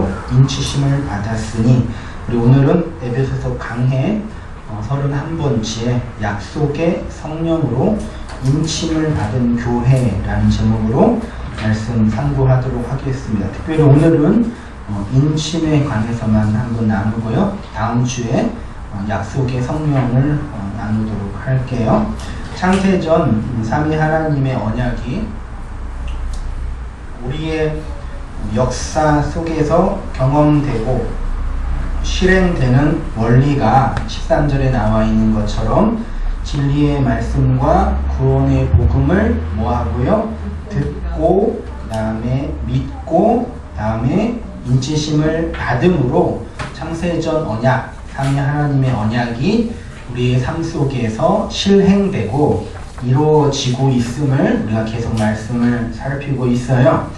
성령으로 인치심을 받았으니, 우리 오늘은 에베소서 강해 31번째 약속의 성령으로 인침을 받은 교회라는 제목으로 말씀 상고하도록 하겠습니다. 특별히 오늘은 인침에 관해서만 한번 나누고요. 다음 주에 약속의 성령을 나누도록 할게요. 창세전 삼위 하나님의 언약이 우리의 역사 속에서 경험되고 실행되는 원리가 13절에 나와 있는 것처럼 진리의 말씀과 구원의 복음을 뭐하고요? 듣고, 그 다음에 믿고, 그 다음에 인치심을 받음으로 창세전 언약, 삼위 하나님의 언약이 우리의 삶 속에서 실행되고 이루어지고 있음을 우리가 계속 말씀을 살피고 있어요.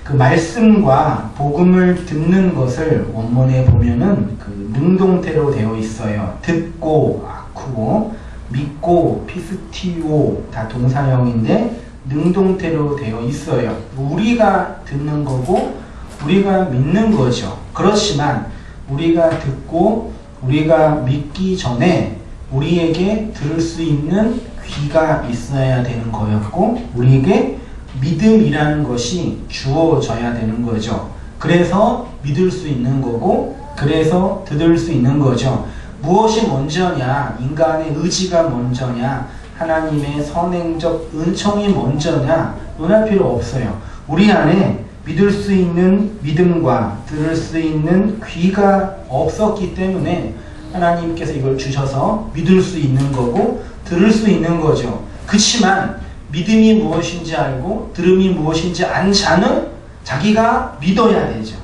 그 말씀과 복음을 듣는 것을 원문에 보면은 그 능동태로 되어 있어요. 듣고, 아쿠오, 믿고, 피스티오, 다 동사형인데 능동태로 되어 있어요. 우리가 듣는 거고 우리가 믿는 거죠. 그렇지만 우리가 듣고 우리가 믿기 전에 우리에게 들을 수 있는 귀가 있어야 되는 거였고, 우리에게 믿음이라는 것이 주어져야 되는 거죠. 그래서 믿을 수 있는 거고, 그래서 들을 수 있는 거죠. 무엇이 먼저냐? 인간의 의지가 먼저냐? 하나님의 선행적 은총이 먼저냐? 논할 필요 없어요. 우리 안에 믿을 수 있는 믿음과 들을 수 있는 귀가 없었기 때문에 하나님께서 이걸 주셔서 믿을 수 있는 거고 들을 수 있는 거죠. 그렇지만 믿음이 무엇인지 알고 들음이 무엇인지 안 자는 자기가 믿어야 되죠.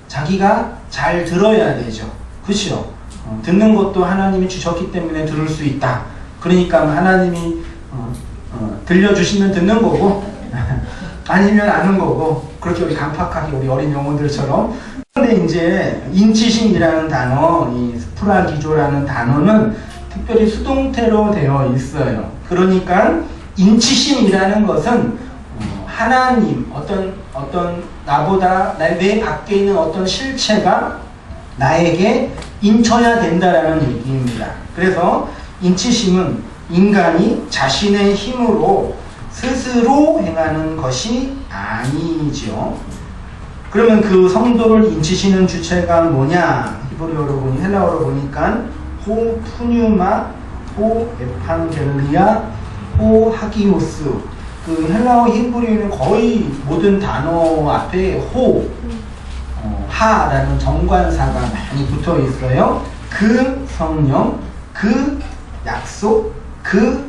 자기가 잘 들어야 되죠. 그렇죠? 듣는 것도 하나님이 주셨기 때문에 들을 수 있다. 그러니까 하나님이 들려주시면 듣는 거고 아니면 아는 거고, 그렇게 우리 간팍하게 우리 어린 영혼들처럼. 그런데 이제 인치심이라는 단어, 이 스프라기조라는 단어는 특별히 수동태로 되어 있어요. 그러니까 인치심이라는 것은 하나님, 어떤 나보다 내 밖에 있는 어떤 실체가 나에게 인쳐야 된다라는 얘기입니다. 그래서 인치심은 인간이 자신의 힘으로 스스로 행하는 것이 아니죠. 그러면 그 성도를 인치시는 주체가 뭐냐? 히브리어로 보니, 헬라어로 보니까 호 푸뉴마, 호 에판겔리아, 호 하기오스. 그 헬라어 히브리어는 거의 모든 단어 앞에 호, 하라는 정관사가 많이 붙어 있어요. 그 성령, 그 약속, 그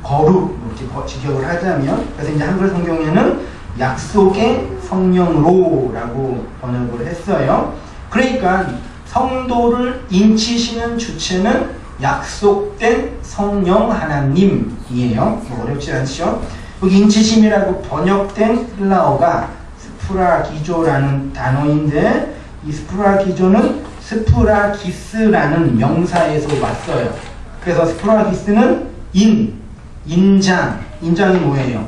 거룩, 이렇게 직역을 하자면, 그래서 이제 한글 성경에는 약속의 성령으로라고 번역을 했어요. 그러니까 성도를 인치시는 주체는 약속된 성령 하나님이에요. 어렵지 않죠? 여기 인치심이라고 번역된 헬라어가 스프라기조라는 단어인데, 이 스프라기조는 스프라기스라는 명사에서 왔어요. 그래서 스프라기스는 인장이 뭐예요?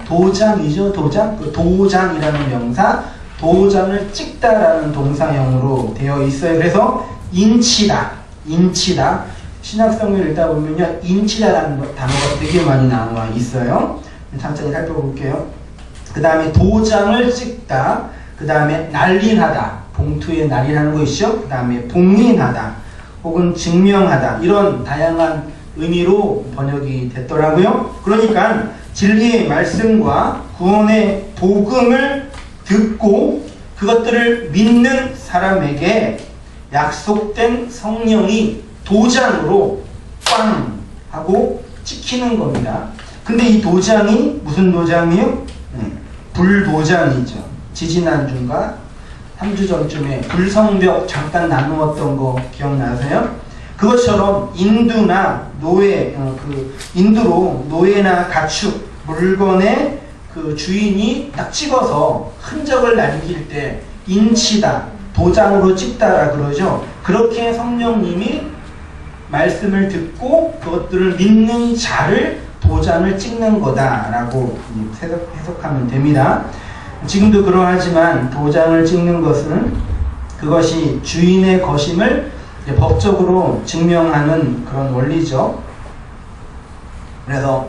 도장이죠, 도장? 그 도장이라는 명사, 도장을 찍다라는 동사형으로 되어 있어요. 그래서 인치다. 신약성경을 읽다 보면요, 인치다라는 단어가 되게 많이 나와 있어요. 잠깐 살펴볼게요. 그 다음에 도장을 찍다, 그 다음에 날린하다, 봉투에 날린하는 거 있죠? 그 다음에 봉인하다, 혹은 증명하다, 이런 다양한 의미로 번역이 됐더라고요. 그러니까 진리의 말씀과 구원의 복음을 듣고 그것들을 믿는 사람에게 약속된 성령이 도장으로 빵 하고 찍히는 겁니다. 근데 이 도장이 무슨 도장이요? 불도장이죠. 지지난주인가 3주 전쯤에 불성벽 잠깐 나누었던 거 기억나세요? 그것처럼 인두나 노예, 인두로 노예나 가축, 물건의 그 주인이 딱 찍어서 흔적을 남길 때 인치다, 도장으로 찍다라 그러죠. 그렇게 성령님이 말씀을 듣고 그것들을 믿는 자를 도장을 찍는 거다라고 해석하면 됩니다. 지금도 그러하지만 도장을 찍는 것은 그것이 주인의 것임을 법적으로 증명하는 그런 원리죠. 그래서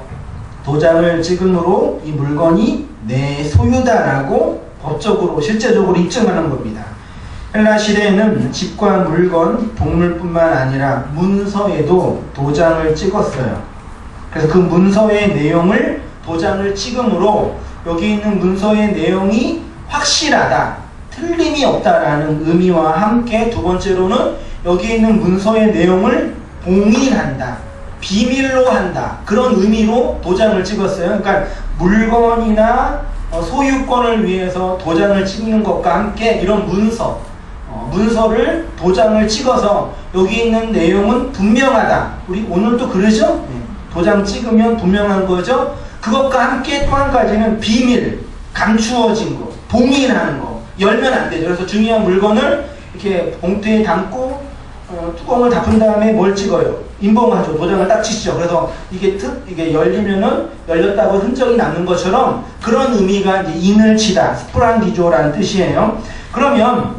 도장을 찍음으로 이 물건이 내 소유다라고 법적으로 실제적으로 입증하는 겁니다. 헬라 시대에는 집과 물건, 동물뿐만 아니라 문서에도 도장을 찍었어요. 그래서 그 문서의 내용을 도장을 찍음으로 여기 있는 문서의 내용이 확실하다, 틀림이 없다라는 의미와 함께 두 번째로는 여기 있는 문서의 내용을 봉인한다, 비밀로 한다, 그런 의미로 도장을 찍었어요. 그러니까 물건이나 소유권을 위해서 도장을 찍는 것과 함께 이런 문서를 도장을 찍어서 여기 있는 내용은 분명하다. 우리 오늘도 그러죠? 도장 찍으면 분명한 거죠? 그것과 함께 또 한 가지는 비밀, 감추어진 거, 봉인하는 거, 열면 안 되죠. 그래서 중요한 물건을 이렇게 봉투에 담고 뚜껑을 닫은 다음에 뭘 찍어요? 인봉하죠. 도장을 딱 치시죠. 그래서 이게 열리면은 열렸다고 흔적이 남는 것처럼 그런 의미가 이제 인을 치다, 스프랑기조라는 뜻이에요. 그러면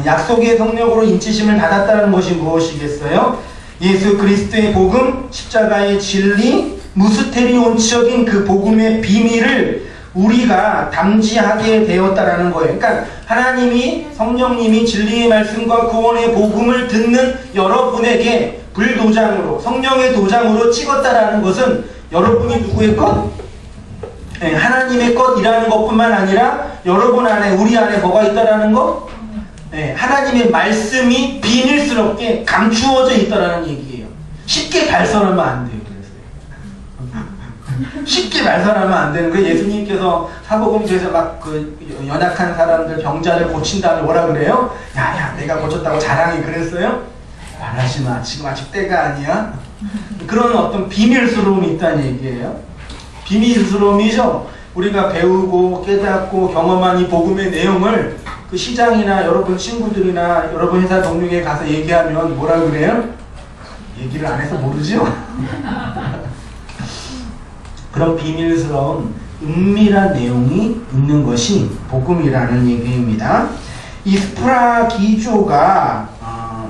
약속의 성령으로 인치심을 받았다는 것이 무엇이겠어요? 예수 그리스도의 복음, 십자가의 진리, 무스테리온적인 그 복음의 비밀을 우리가 담지하게 되었다라는 거예요. 그러니까 하나님이, 성령님이 진리의 말씀과 구원의 복음을 듣는 여러분에게 불도장으로, 성령의 도장으로 찍었다라는 것은 여러분이 누구의 것? 네, 하나님의 것이라는 것뿐만 아니라 여러분 안에, 우리 안에 뭐가 있다라는 것? 네, 하나님의 말씀이 비밀스럽게 감추어져 있다라는 얘기예요. 쉽게 발설하면 안 돼요. 쉽게 발설하면 안 되는 거예요. 예수님께서 사복음서에서 막 그 연약한 사람들, 병자를 고친 다음에 뭐라 그래요? 야, 내가 고쳤다고 자랑이 그랬어요? 말하지 마. 지금 아직 때가 아니야. 그런 어떤 비밀스러움이 있다는 얘기예요. 비밀스러움이죠. 우리가 배우고 깨닫고 경험한 이 복음의 내용을 그 시장이나 여러분 친구들이나 여러분 회사 동료에게 가서 얘기하면 뭐라 그래요? 얘기를 안 해서 모르죠? 그런 비밀스러운 은밀한 내용이 있는 것이 복음이라는 얘기입니다. 이 스프라기조가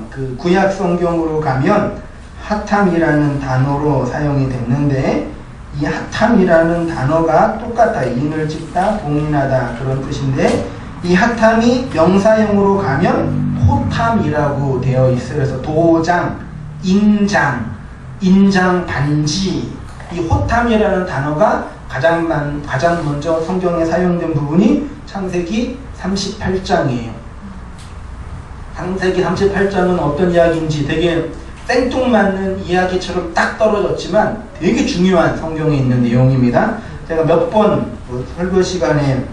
그 구약 성경으로 가면 하탐이라는 단어로 사용이 됐는데 이 하탐이라는 단어가 똑같다. 인을 찍다, 봉인하다 그런 뜻인데 이 하탐이 명사형으로 가면 호탐이라고 되어 있어요. 그래서 도장, 인장, 반지, 이 호탐이라는 단어가 가장 먼저 성경에 사용된 부분이 창세기 38장이에요. 창세기 38장은 어떤 이야기인지 되게 생뚱맞는 이야기처럼 딱 떨어졌지만 되게 중요한 성경에 있는 내용입니다. 제가 몇 번 설교 시간에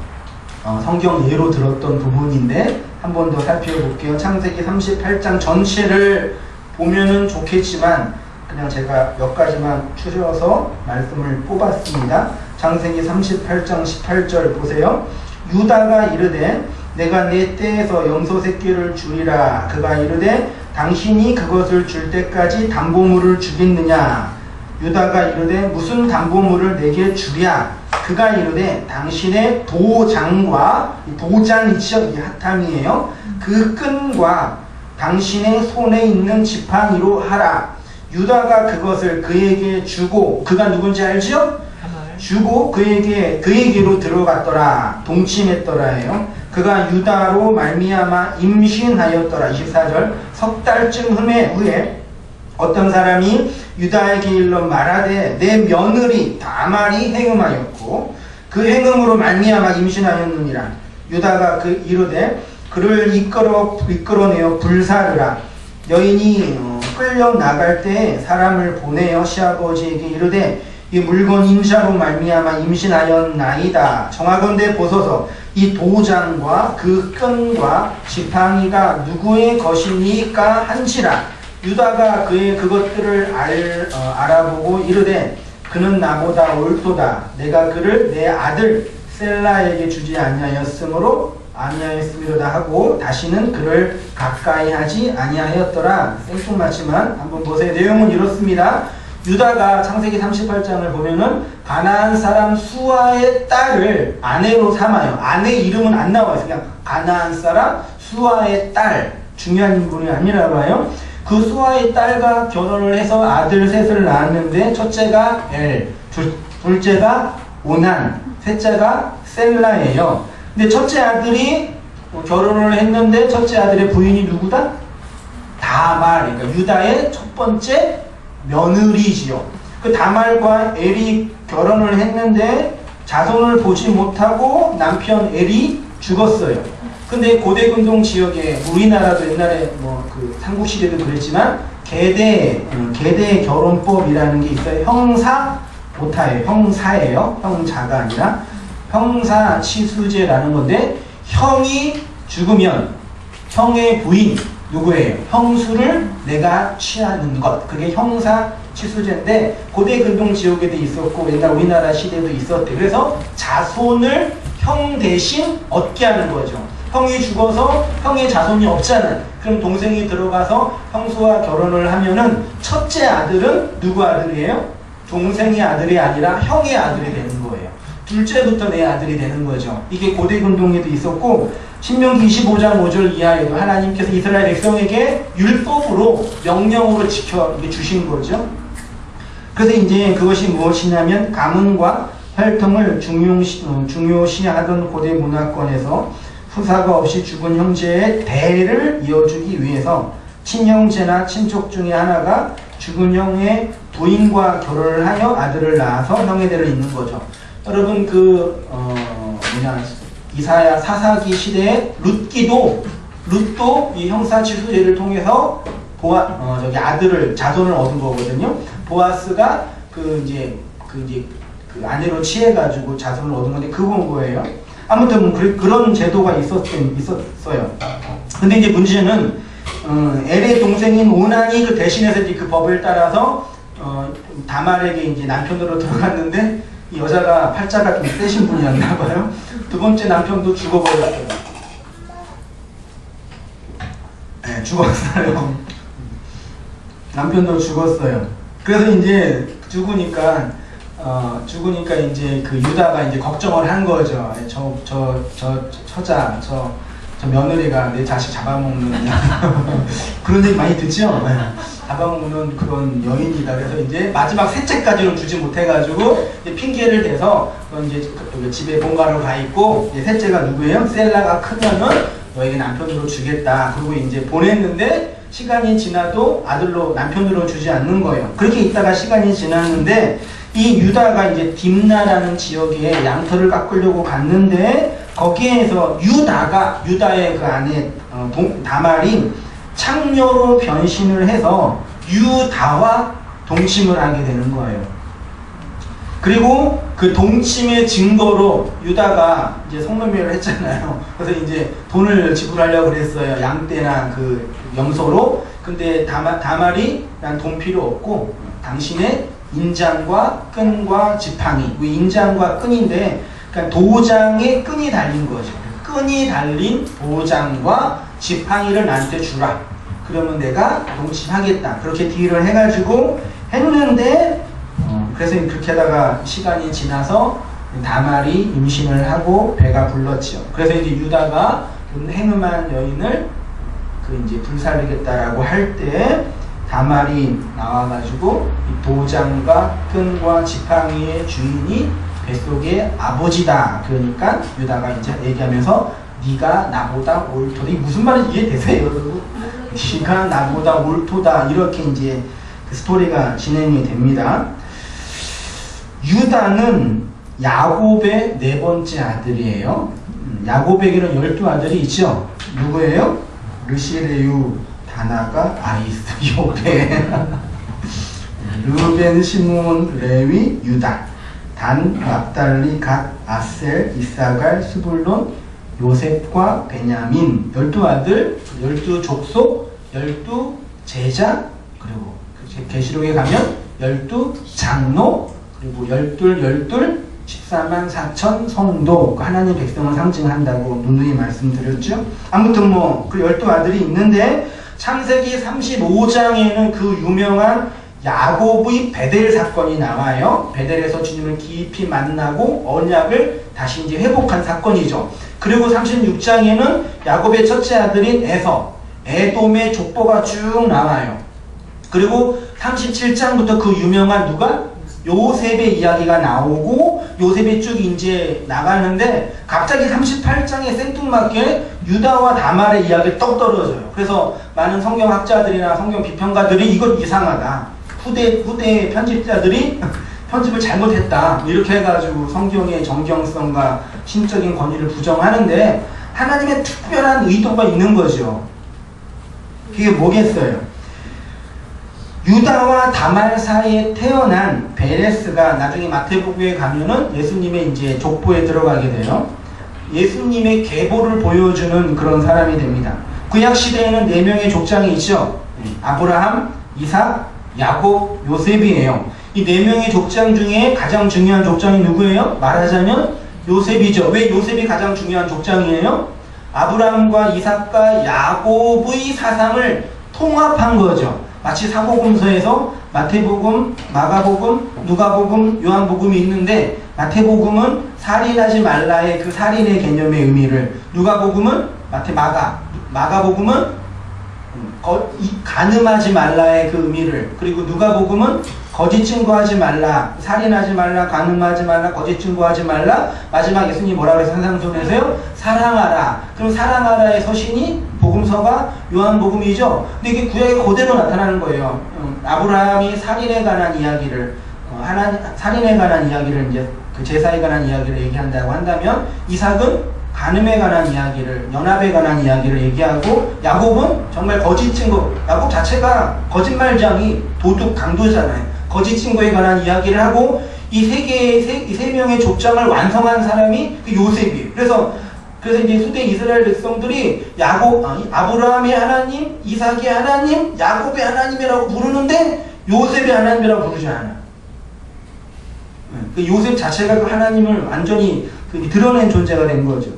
성경 예로 들었던 부분인데 한 번 더 살펴볼게요. 창세기 38장 전체를 보면은 좋겠지만 그냥 제가 몇 가지만 추려서 말씀을 뽑았습니다. 창세기 38장 18절 보세요. 유다가 이르되 내가 내 떼에서 염소 새끼를 주리라. 그가 이르되 당신이 그것을 줄 때까지 담보물을 주겠느냐. 유다가 이르되 무슨 담보물을 내게 주랴. 그가 이르되 당신의 도장과, 도장이죠, 이 하탐이에요. 그 끈과 당신의 손에 있는 지팡이로 하라. 유다가 그것을 그에게 주고, 그가 누군지 알죠? 주고 그에게로 들어갔더라. 동침했더라예요. 그가 유다로 말미암아 임신하였더라. 24절. 석 달쯤 후에 어떤 사람이 유다에게 일러 말하되 내 며느리 다말이 행음하였고 그 행음으로 말미암아 임신하였느니라. 유다가 이르되 그를 이끌어내어 불사르라. 여인이 끌려 나갈 때 사람을 보내어 시아버지에게 이르되 이 물건 인자로 말미암아 임신하였나이다. 정하건대 보소서. 이 도장과 그 끈과 지팡이가 누구의 것이니까 한지라. 유다가 그의 그것들을 알아보고 이르되 그는 나보다 옳도다. 내가 그를 내 아들 셀라에게 주지 아니하였음이로다 하고 다시는 그를 가까이 하지 아니하였더라. 생뚱맞지만 한번 보세요. 내용은 이렇습니다. 유다가 창세기 38장을 보면은 가나안 사람 수아의 딸을 아내로 삼아요. 아내 이름은 안 나와요. 그냥 가나안 사람 수아의 딸, 중요한 인물이 아니라 봐요. 그 수아의 딸과 결혼을 해서 아들 셋을 낳았는데 첫째가 엘, 둘째가 오난, 셋째가 셀라예요. 근데 첫째 아들이 결혼을 했는데 첫째 아들의 부인이 누구다? 다말, 그러니까 유다의 첫 번째 며느리지요. 그 다말과 엘이 결혼을 했는데 자손을 보지 못하고 남편 엘이 죽었어요. 근데 고대근동 지역에 우리나라도 옛날에 뭐 그 삼국시대도 그랬지만 계대 결혼법이라는 게 있어요. 형사 오타예요. 형사예요. 형자가 아니라 형사 치수제라는 건데 형이 죽으면 형의 부인 누구예요? 형수를 내가 취하는 것. 그게 형사 치수제인데 고대 근동 지역에도 있었고 옛날 우리나라 시대도 있었대. 그래서 자손을 형 대신 얻게 하는 거죠. 형이 죽어서 형의 자손이 없잖아요. 그럼 동생이 들어가서 형수와 결혼을 하면은 첫째 아들은 누구 아들이에요? 동생의 아들이 아니라 형의 아들이 되는 거예요. 둘째부터 내 아들이 되는 거죠. 이게 고대 근동에도 있었고 신명기 25장 5절 이하에도 하나님께서 이스라엘 백성에게 율법으로 명령으로 지켜 주신 거죠. 그래서 이제 그것이 무엇이냐면 가문과 혈통을 중요시하던 고대 문화권에서 후사가 없이 죽은 형제의 대를 이어주기 위해서 친형제나 친족 중에 하나가 죽은 형의 부인과 결혼을 하여 아들을 낳아서 형의 대를 잇는 거죠. 여러분 이사야 사사기 시대에 룻도 이 형사치수제를 통해서 아들을 자손을 얻은 거거든요. 보아스가 그 아내로 취해가지고 자손을 얻은 건데 그건 거예요. 아무튼 그런 제도가 있었어요. 근데 이제 문제는 엘의 동생인 오난이 그 대신해서 이제 그 법을 따라서 다말에게 이제 남편으로 들어갔는데 이 여자가 팔자가 좀 세신 분이었나 봐요. 두 번째 남편도 죽어버렸어요. 네, 죽었어요. 남편도 죽었어요. 그래서 이제 죽으니까 이제 그 유다가 이제 걱정을 한 거죠. 저 며느리가 내 자식 잡아먹는 그런 얘기 많이 듣죠? 네. 잡아먹는 그런 여인이다. 그래서 이제 마지막 셋째까지는 주지 못해가지고 이제 핑계를 대서 이제 집에 본가로 가 있고 이제 셋째가 누구예요? 셀라가 크면은 너에게 남편으로 주겠다. 그리고 이제 보냈는데 시간이 지나도 아들로 남편으로 주지 않는 거예요. 그렇게 있다가 시간이 지났는데 이 유다가 이제 딥나라는 지역에 양털을 깎으려고 갔는데 거기에서 유다의 그 아내 다말이 창녀로 변신을 해서 유다와 동침을 하게 되는 거예요. 그리고 그 동침의 증거로 유다가 이제 성노매를 했잖아요. 그래서 이제 돈을 지불하려고 그랬어요. 양떼나 그 염소로. 근데 다말이 난 돈 필요 없고 당신의 인장과 끈과 지팡이, 인장과 끈인데 그러니까 도장에 끈이 달린 거죠. 끈이 달린 도장과 지팡이를 나한테 주라. 그러면 내가 동침하겠다. 그렇게 딜을 해가지고 했는데 그래서 그렇게 하다가 시간이 지나서 다말이 임신을 하고 배가 불렀죠. 그래서 이제 유다가 행음한 여인을 이제 불살리겠다라고 할 때 다말이 나와가지고 이 도장과 끈과 지팡이의 주인이 뱃속의 아버지다. 그러니까 유다가 이제 얘기하면서 네가 나보다 옳도다. 이게 무슨 말인지 이해되세요? 네가 나보다 옳도다. 이렇게 이제 그 스토리가 진행이 됩니다. 유다는 야곱의 네 번째 아들이에요. 야곱에게는 12아들이 있죠. 누구예요? 르시레유, 다나가, 아이스, 요베, 르벤, 시몬, 레위, 유다, 단, 납달리, 갓, 아셀, 이사갈, 스불론, 요셉과 베냐민. 12아들, 12족속, 12제자, 그리고 계시록에 가면 12장로, 그리고 12 14만 4천 성도, 하나님 백성을 상징한다고 누누이 말씀드렸죠. 아무튼 그 12아들이 있는데 창세기 35장에는 그 유명한 야곱의 베델 사건이 나와요. 베델에서 주님을 깊이 만나고 언약을 다시 이제 회복한 사건이죠. 그리고 36장에는 야곱의 첫째 아들인 에돔의 족보가 쭉 나와요. 그리고 37장부터 그 유명한 요셉의 이야기가 나오고 요셉이 쭉 이제 나가는데 갑자기 38장에 생뚱맞게 유다와 다말의 이야기가 떡 떨어져요. 그래서 많은 성경학자들이나 성경 비평가들이 이건 이상하다. 후대 편집자들이 편집을 잘못했다. 이렇게 해가지고 성경의 정경성과 신적인 권위를 부정하는데 하나님의 특별한 의도가 있는 거죠. 그게 뭐겠어요? 유다와 다말 사이에 태어난 베레스가 나중에 마태복음에 가면은 예수님의 이제 족보에 들어가게 돼요. 예수님의 계보를 보여주는 그런 사람이 됩니다. 구약 시대에는 4명의 족장이 있죠. 아브라함, 이삭, 야곱, 요셉이에요. 이 4명의 족장 중에 가장 중요한 족장이 누구예요? 말하자면 요셉이죠. 왜 요셉이 가장 중요한 족장이에요? 아브라함과 이삭과 야곱의 사상을 통합한 거죠. 마치 사복음서에서 마태복음, 마가복음, 누가복음, 요한복음이 있는데 마태복음은 살인하지 말라의 그 살인의 개념의 의미를, 누가복음은 마가복음은 간음하지 말라의 그 의미를, 그리고 누가복음은 거짓 증거하지 말라, 살인하지 말라, 간음하지 말라, 거짓 증거하지 말라, 마지막 예수님이 뭐라고 해서 산상순에서요? 사랑하라. 그럼 사랑하라의 서신이 복음서가 요한복음이죠. 근데 이게 구약에 그대로 나타나는 거예요. 아브라함이 살인에 관한 이야기를, 살인에 관한 이야기를 이제 그 제사에 관한 이야기를 얘기한다고 한다면, 이삭은 간음에 관한 이야기를, 연합에 관한 이야기를 얘기하고, 야곱은 정말 거짓 증거, 야곱 자체가 거짓말장이 도둑 강도잖아요. 거짓 증거에 관한 이야기를 하고, 이 세 명의 족장을 완성한 사람이 그 요셉이에요. 그래서 이제 후대 이스라엘 백성들이 아브라함의 하나님, 이삭의 하나님, 야곱의 하나님이라고 부르는데 요셉의 하나님이라고 부르지 않아. 그 요셉 자체가 그 하나님을 완전히 드러낸 존재가 된 거죠.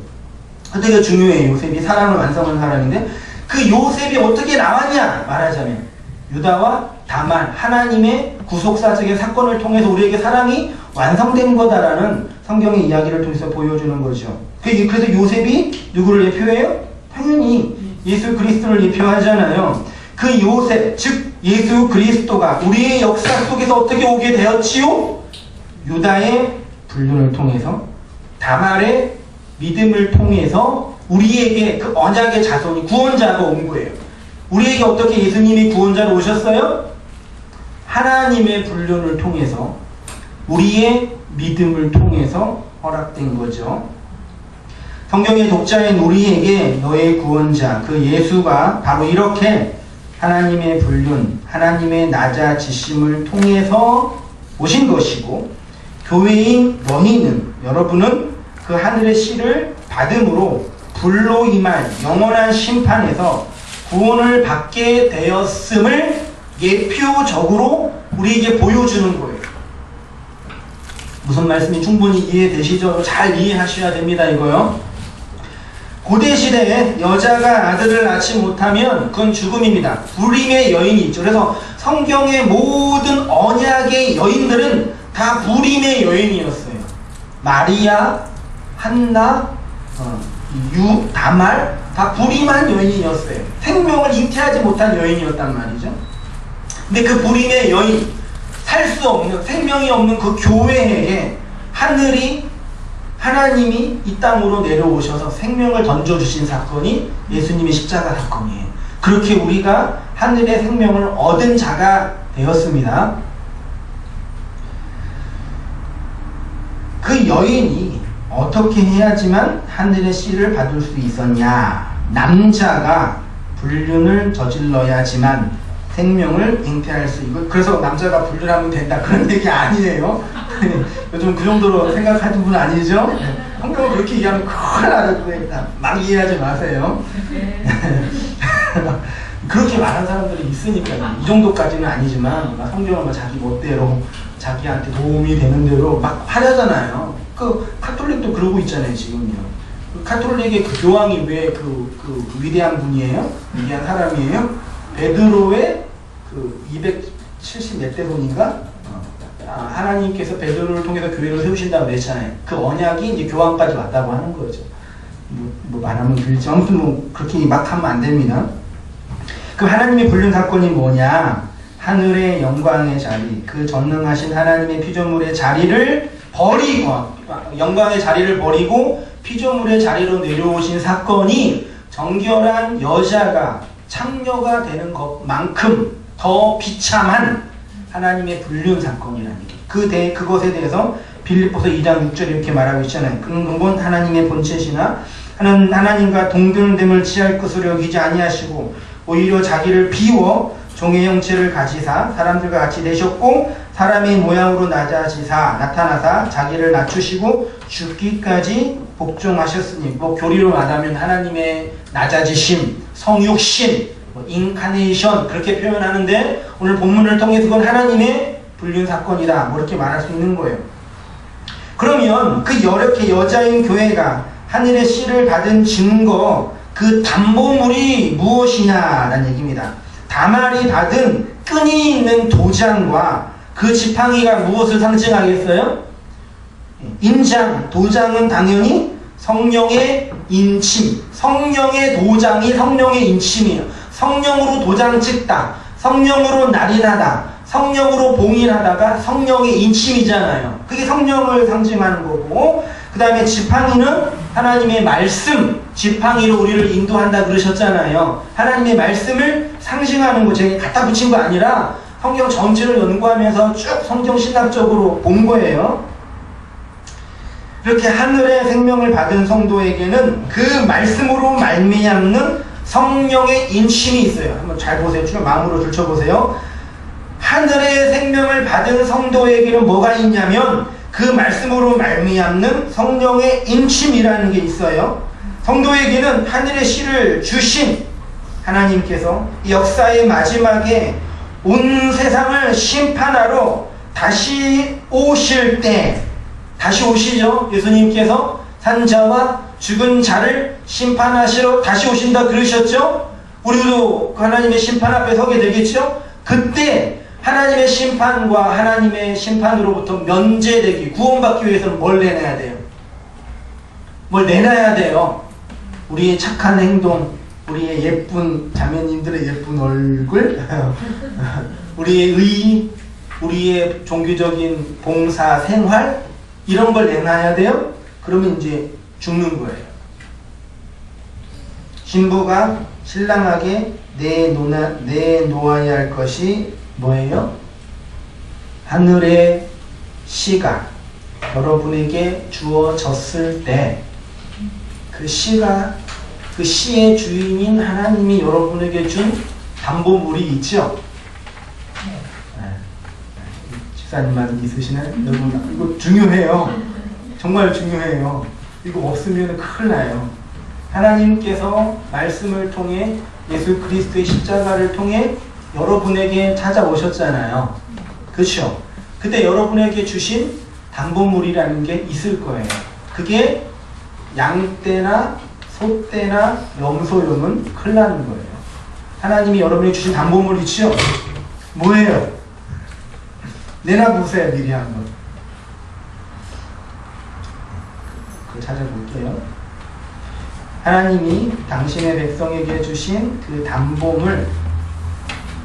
되게 중요해요. 요셉이 사랑을 완성한 사람인데, 그 요셉이 어떻게 나왔냐 말하자면 유다와 다말, 하나님의 구속사적인 사건을 통해서 우리에게 사랑이 완성된 거다라는 성경의 이야기를 통해서 보여주는 거죠. 그래서 요셉이 누구를 예표해요? 당연히 예수 그리스도를 예표하잖아요. 그 요셉, 즉 예수 그리스도가 우리의 역사 속에서 어떻게 오게 되었지요? 유다의 불륜을 통해서, 다말의 믿음을 통해서 우리에게 그 언약의 자손이 구원자가 온 거예요. 우리에게 어떻게 예수님이 구원자로 오셨어요? 하나님의 불륜을 통해서, 우리의 믿음을 통해서 허락된 거죠. 성경의 독자인 우리에게 너의 구원자 그 예수가 바로 이렇게 하나님의 불륜, 하나님의 낮아지심을 통해서 오신 것이고, 교회인 너희는, 여러분은 그 하늘의 씨를 받음으로 불로 임할 영원한 심판에서 구원을 받게 되었음을 예표적으로 우리에게 보여주는 거예요. 무슨 말씀이 충분히 이해되시죠? 잘 이해하셔야 됩니다. 이거요. 고대시대에 여자가 아들을 낳지 못하면 그건 죽음입니다. 불임의 여인이 있죠. 그래서 성경의 모든 언약의 여인들은 다 불임의 여인이었어요. 마리아, 한나, 다말 다 불임한 여인이었어요. 생명을 잉태하지 못한 여인이었단 말이죠. 근데 그 불임의 여인, 살 수 없는, 생명이 없는 그 교회에 하나님이 이 땅으로 내려오셔서 생명을 던져주신 사건이 예수님의 십자가 사건이에요. 그렇게 우리가 하늘의 생명을 얻은 자가 되었습니다. 그 여인이 어떻게 해야지만 하늘의 씨를 받을 수 있었냐? 남자가 불륜을 저질러야지만 생명을 잉태할 수 있고, 그래서 남자가 불륜하면 된다 그런 얘기 아니에요. 요즘 그 정도로 생각하는 분 아니죠? 성경을 그렇게 얘기하면 큰일 나니까 막 이해하지 마세요. 그렇게 말하는 사람들이 있으니까요. 이 정도까지는 아니지만 성경은 자기 멋대로 자기한테 도움이 되는 대로 막 하려잖아요. 그 카톨릭도 그러고 있잖아요. 지금요. 그 카톨릭의 그 교황이 왜 그 위대한 분이에요? 위대한 사람이에요? 베드로의 그 70 몇 대 돈인가? 하나님께서 베드로를 통해서 교회를 세우신다고 그랬잖아요. 그 언약이 이제 교황까지 왔다고 하는 거죠. 뭐 말하면 길지. 아무튼 뭐 그렇게 막 하면 안 됩니다. 그 하나님의 불륜 사건이 뭐냐? 하늘의 영광의 자리, 그 전능하신 하나님의 피조물의 자리를 버리고, 영광의 자리를 버리고 피조물의 자리로 내려오신 사건이 정결한 여자가 창녀가 되는 것만큼 더 비참한 하나님의 불륜 사건이라는 얘기. 그것에 대해서 빌립보서 2장 6절 이렇게 말하고 있잖아요. 그건 하나님의 본체시나 하나님과 동등됨을 취할 것으로 여기지 아니하시고 오히려 자기를 비워 종의 형체를 가지사 사람들과 같이 되셨고 사람의 모양으로 나타나사 자기를 낮추시고 죽기까지 복종하셨으니, 뭐 교리로 말하면 하나님의 낮아지심, 성육신, 인카네이션 그렇게 표현하는데 오늘 본문을 통해서 그건 하나님의 불륜 사건이다, 뭐 이렇게 말할 수 있는 거예요. 그러면 그 이렇게 여자인 교회가 하늘의 씨를 받은 증거, 그 담보물이 무엇이냐라는 얘기입니다. 다말이 받은 끈이 있는 도장과 그 지팡이가 무엇을 상징하겠어요? 인장, 도장은 당연히 성령의 인침, 성령의 도장이 성령의 인침이에요. 성령으로 도장 찍다, 성령으로 날인하다, 성령으로 봉인하다가 성령의 인침이잖아요. 그게 성령을 상징하는 거고, 그 다음에 지팡이는 하나님의 말씀, 지팡이로 우리를 인도한다 그러셨잖아요. 하나님의 말씀을 상징하는 거, 제가 갖다 붙인 거 아니라 성경 전체를 연구하면서 쭉 성경 신학적으로 본 거예요. 이렇게 하늘의 생명을 받은 성도에게는 그 말씀으로 말미암는 성령의 인침이 있어요. 한번 잘 보세요. 쭉 마음으로 들춰보세요. 하늘의 생명을 받은 성도에게는 뭐가 있냐면 그 말씀으로 말미암는 성령의 인침이라는 게 있어요. 성도에게는 하늘의 씨를 주신 하나님께서 역사의 마지막에 온 세상을 심판하러 다시 오실 때, 다시 오시죠. 예수님께서 산자와 죽은 자를 심판하시러 다시 오신다 그러셨죠. 우리도 하나님의 심판 앞에 서게 되겠죠. 그때 하나님의 심판과 하나님의 심판으로부터 면제되기, 구원받기 위해서는 뭘 내놔야 돼요? 뭘 내놔야 돼요? 우리의 착한 행동, 우리의 예쁜 자매님들의 예쁜 얼굴, 우리의 의, 우리의 종교적인 봉사 생활, 이런 걸 내놔야 돼요? 그러면 이제 죽는 거예요. 신부가 신랑에게 내놓아야 할 것이 뭐예요? 하늘의 씨가 여러분에게 주어졌을 때 그 씨가, 그 씨의 주인인 하나님이 여러분에게 준 담보물이 있죠? 집사님만 있으시나요? 여러분, 이거 중요해요. 정말 중요해요. 이거 없으면 큰일 나요. 하나님께서 말씀을 통해 예수 그리스도의 십자가를 통해 여러분에게 찾아오셨잖아요. 그렇죠? 그때 여러분에게 주신 담보물이라는 게 있을 거예요. 그게 양떼나 소떼나 염소용은 큰일 나는 거예요. 하나님이 여러분에게 주신 담보물 있죠? 뭐예요? 내놔보세요. 미리 한번. 그거 찾아볼게요. 하나님이 당신의 백성에게 주신 그 담보물,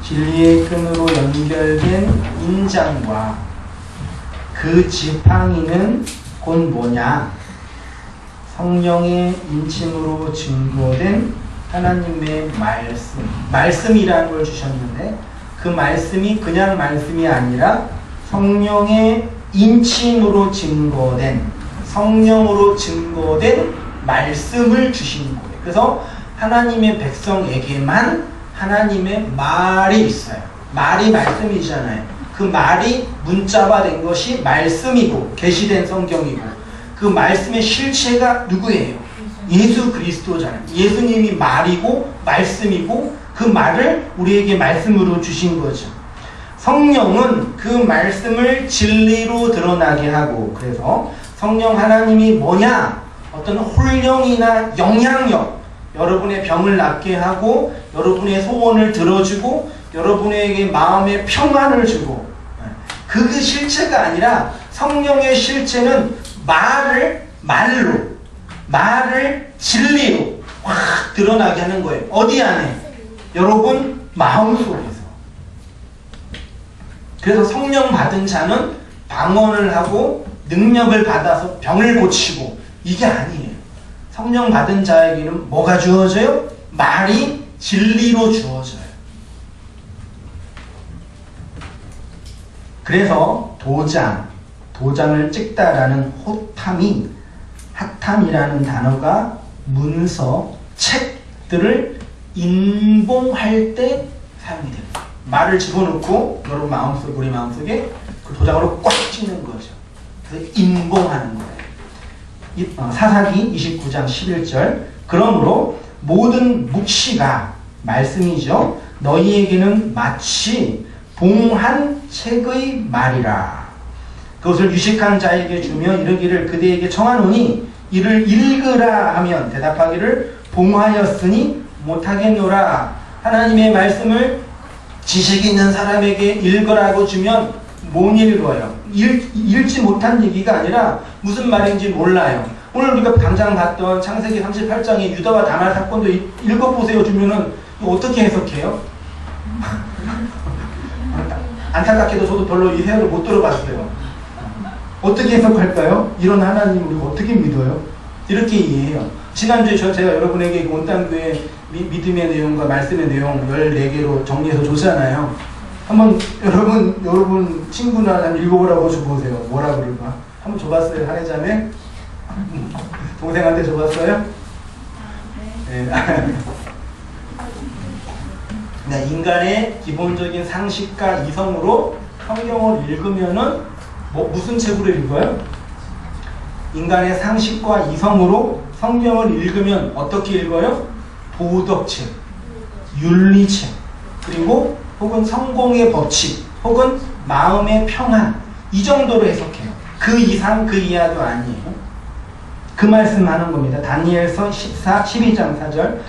진리의 끈으로 연결된 인장과 그 지팡이는 곧 뭐냐? 성령의 인침으로 증거된 하나님의 말씀. 말씀이라는 걸 주셨는데 그 말씀이 그냥 말씀이 아니라 성령의 인침으로 증거된, 성령으로 증거된 말씀을 주신 거예요. 그래서 하나님의 백성에게만 하나님의 말이 있어요. 말이 말씀이잖아요. 그 말이 문자화된 것이 말씀이고 계시된 성경이고, 그 말씀의 실체가 누구예요? 예수 그리스도잖아요. 예수님이 말이고 말씀이고 그 말을 우리에게 말씀으로 주신 거죠. 성령은 그 말씀을 진리로 드러나게 하고, 그래서 성령 하나님이 뭐냐? 어떤 훈령이나 영향력, 여러분의 병을 낫게 하고 여러분의 소원을 들어주고 여러분에게 마음의 평안을 주고, 그 실체가 아니라 성령의 실체는 말을 진리로 확 드러나게 하는 거예요. 어디 안에? 여러분 마음 속에서. 그래서 성령 받은 자는 방언을 하고 능력을 받아서 병을 고치고, 이게 아니에요. 성령 받은 자에게는 뭐가 주어져요? 말이 진리로 주어져요. 그래서 도장을 찍다라는 핫함이라는 단어가 문서, 책들을 인봉할 때 사용이 됩니다. 말을 집어넣고 여러분 마음속에, 우리 마음속에 그 도장으로 꽉 찍는 거죠. 그래서 인봉하는 거예요. 사사기 29장 11절. 그러므로 모든 묵시가, 말씀이죠, 너희에게는 마치 봉한 책의 말이라. 그것을 유식한 자에게 주며 이르기를 그대에게 청하노니 이를 읽으라 하면 대답하기를 봉하였으니 못하겠노라. 하나님의 말씀을 지식 있는 사람에게 읽으라고 주면 못 읽어요. 읽지 못한 얘기가 아니라 무슨 말인지 몰라요. 오늘 우리가 당장 봤던 창세기 38장의 유다와 다말 사건도 읽어보세요 주면은 어떻게 해석해요? 안타깝게도 저도 별로 이 해석을 못 들어봤어요. 어떻게 해석할까요? 이런 하나님 우리가 어떻게 믿어요? 이렇게 이해해요. 지난주에 제가 여러분에게 온땅교회 믿음의 내용과 말씀의 내용 14개로 정리해서 줬잖아요. 한번 여러분 친구나 읽어보라고 줘보세요. 뭐라 그럴까? 한번 줘봤어요? 한해자매? 동생한테 줘봤어요? 네. 네, 인간의 기본적인 상식과 이성으로 성경을 읽으면은 무슨 책으로 읽어요? 인간의 상식과 이성으로 성경을 읽으면 어떻게 읽어요? 도덕책, 윤리책, 그리고 혹은 성공의 법칙, 혹은 마음의 평안, 이 정도로 해석해요. 그 이상 그 이하도 아니에요. 그 말씀하는 겁니다. 다니엘서 12장 4절.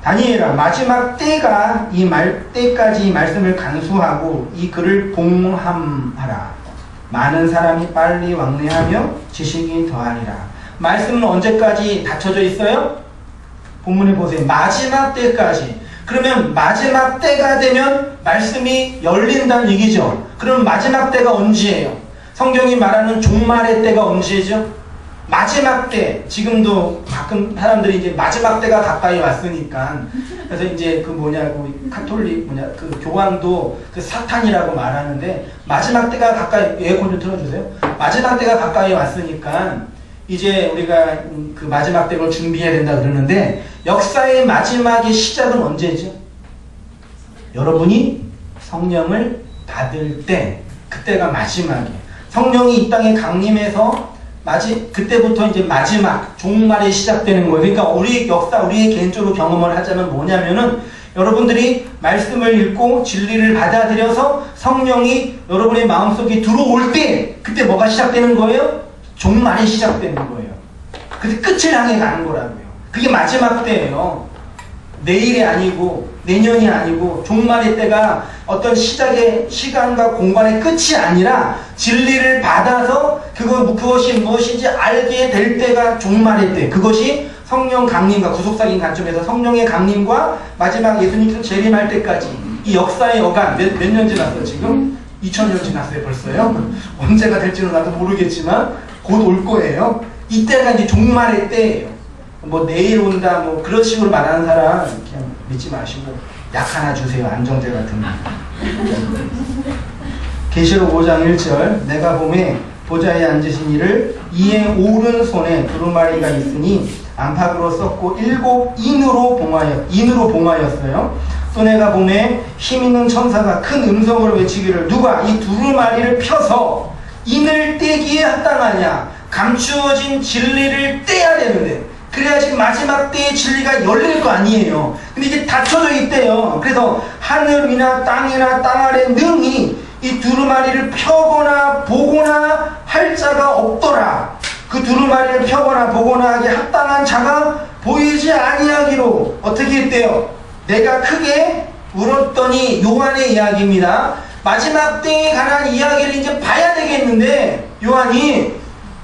다니엘아, 마지막 때까지 이 말씀을 간수하고 이 글을 봉함하라. 많은 사람이 빨리 왕래하며 지식이 더하리라. 말씀은 언제까지 닫혀져 있어요? 본문에 보세요. 마지막 때까지. 그러면 마지막 때가 되면 말씀이 열린다는 얘기죠. 그럼 마지막 때가 언제예요? 성경이 말하는 종말의 때가 언제죠? 마지막 때. 지금도 가끔 사람들이 이제 마지막 때가 가까이 왔으니까, 그래서 이제 카톨릭 그 교황도 그 사탄이라고 말하는데, 마지막 때가 가까이, 에어컨 좀 틀어주세요. 마지막 때가 가까이 왔으니까 이제 우리가 그 마지막 때를 준비해야 된다 그러는데, 역사의 마지막의 시작은 언제죠? 여러분이 성령을 받을 때, 그때가 마지막이에요. 성령이 이 땅에 강림해서 그때부터 이제 마지막 종말이 시작되는 거예요. 그러니까 우리 역사, 우리의 개인적으로 경험을 하자면 뭐냐면은, 여러분들이 말씀을 읽고 진리를 받아들여서 성령이 여러분의 마음속에 들어올 때, 그때 뭐가 시작되는 거예요? 종말이 시작되는 거예요. 그래서 끝을 향해 가는 거라고요. 그게 마지막 때예요. 내일이 아니고 내년이 아니고, 종말의 때가 어떤 시작의 시간과 공간의 끝이 아니라 진리를 받아서 그것이 무엇인지 알게 될 때가 종말의 때. 그것이 성령 강림과, 구속사적인 관점에서 성령의 강림과 마지막 예수님께서 재림할 때까지, 이 역사의 어간 몇 년 지났어요 지금? 2000년 지났어요 벌써요? 언제가 될지는 나도 모르겠지만 곧 올 거예요. 이때가 이제 종말의 때예요. 뭐 내일 온다 뭐 그런 식으로 말하는 사람 그냥 믿지 마시고 약 하나 주세요. 안정제 같은 거. 계시록 5장 1절. 내가 보매 보좌에 앉으신 이를 이의 오른손에 두루마리가 있으니 안팎으로 썼고 7인으로 봉하였어요. 또 내가 보매 힘있는 천사가 큰 음성으로 외치기를, 누가 이 두루마리를 펴서 인을 떼기에 합당하냐. 감추어진 진리를 떼야 되는데, 그래야지 마지막 때의 진리가 열릴 거 아니에요. 근데 이게 닫혀져 있대요. 그래서 하늘이나 땅이나 땅 아래 능히 이 두루마리를 펴거나 보거나 할 자가 없더라. 그 두루마리를 펴거나 보거나 하기에 합당한 자가 보이지 아니하기로 어떻게 했대요? 내가 크게 울었더니 요한의 이야기입니다. 마지막 때에 관한 이야기를 이제 봐야 되겠는데 요한이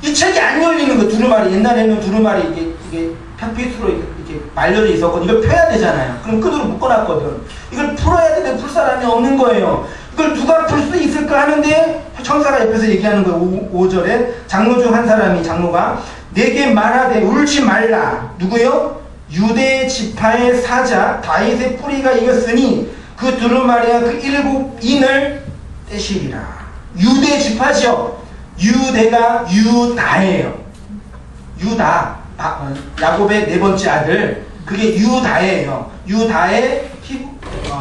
이 책이 안 열리는 거. 두루마리, 옛날에는 두루마리 이게 편피스로 이렇게 말려져 있었거든. 이걸 펴야 되잖아요. 그럼 끈으로 묶어놨거든. 이걸 풀어야 되는데 풀 사람이 없는 거예요. 이걸 누가 풀 수 있을까 하는데 천사가 옆에서 얘기하는 거예요. 5절에 장로 중 한 사람이, 장로가 내게 말하되 울지 말라. 누구요? 유대 지파의 사자 다윗의 뿌리가 이겼으니 그 두루마리와 그 7인을 떼시리라. 유대 지파죠. 유대가 유다예요. 유다, 야곱의 네 번째 아들, 그게 유다예요. 유다의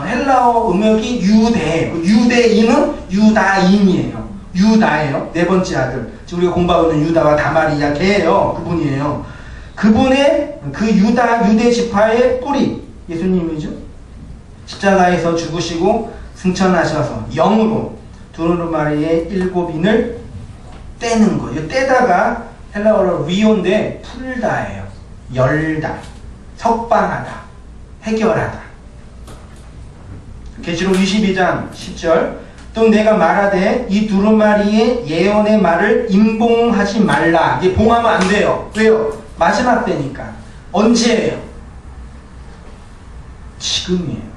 헬라어 음역이 유대예요. 유대인은 유다인이에요. 유다예요. 네 번째 아들. 지금 우리가 공부하고 있는 유다와 다말이야, 걔예요. 그분이에요. 그분의 그 유대 지파의 뿌리, 예수님이죠. 십자가에서 죽으시고 승천하셔서 영으로 두루마리의 7인을 떼는 거예요. 떼다가 헬라어로 리온데 풀다예요. 열다, 석방하다, 해결하다. 계시록 22장 10절 또 내가 말하되 이 두루마리의 예언의 말을 임봉하지 말라. 이게 봉하면 안 돼요. 왜요? 마지막 때니까. 언제예요? 지금이에요.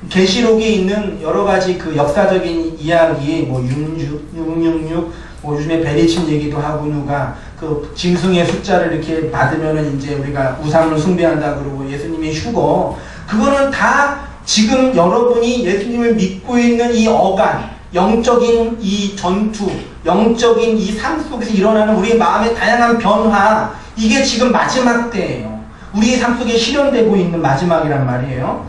계시록에 있는 여러 가지 그 역사적인 이야기, 뭐 666, 뭐 요즘에 베리침 얘기도 하고, 누가 그 짐승의 숫자를 이렇게 받으면은 이제 우리가 우상을 숭배한다 그러고 예수님이 휴거, 그거는 다 지금 여러분이 예수님을 믿고 있는 이 어간, 영적인 이 전투, 영적인 이 삶 속에서 일어나는 우리의 마음의 다양한 변화, 이게 지금 마지막 때예요. 우리의 삶 속에 실현되고 있는 마지막이란 말이에요.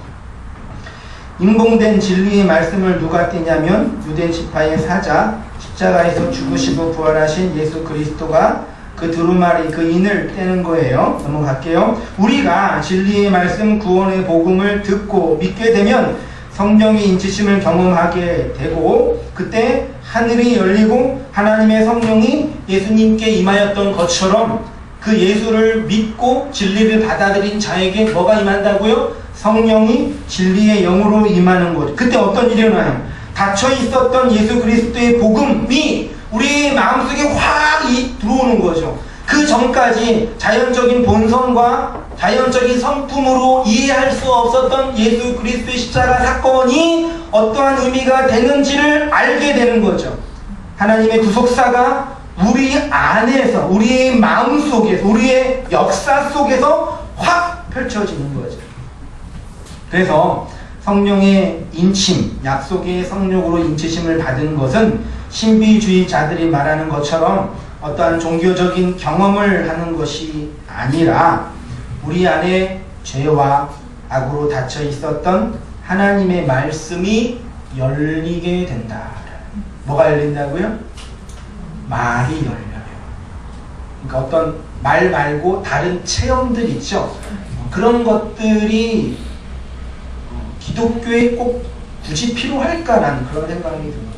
임봉된 진리의 말씀을 누가 떼냐면 유대 지파의 사자, 십자가에서 죽으시고 부활하신 예수 그리스도가 그 두루마리, 그 인을 떼는 거예요. 넘어갈게요. 우리가 진리의 말씀, 구원의 복음을 듣고 믿게 되면 성령의 인치심을 경험하게 되고, 그때 하늘이 열리고 하나님의 성령이 예수님께 임하였던 것처럼 그 예수를 믿고 진리를 받아들인 자에게 뭐가 임한다고요? 성령이 진리의 영으로 임하는 거죠. 그때 어떤 일이 일어나요? 닫혀 있었던 예수 그리스도의 복음이 우리 마음속에 확 들어오는 거죠. 그 전까지 자연적인 본성과 자연적인 성품으로 이해할 수 없었던 예수 그리스도의 십자가 사건이 어떠한 의미가 되는지를 알게 되는 거죠. 하나님의 구속사가 우리 안에서, 우리의 마음 속에서, 우리의 역사 속에서 확 펼쳐지는 거죠. 그래서 성령의 인침, 약속의 성령으로 인치심을 받은 것은 신비주의자들이 말하는 것처럼 어떠한 종교적인 경험을 하는 것이 아니라 우리 안에 죄와 악으로 닫혀 있었던 하나님의 말씀이 열리게 된다. 뭐가 열린다고요? 말이 열려요. 그러니까 어떤 말 말고 다른 체험들 있죠. 그런 것들이 기독교에 꼭 굳이 필요할까라는 그런 생각이 듭니다.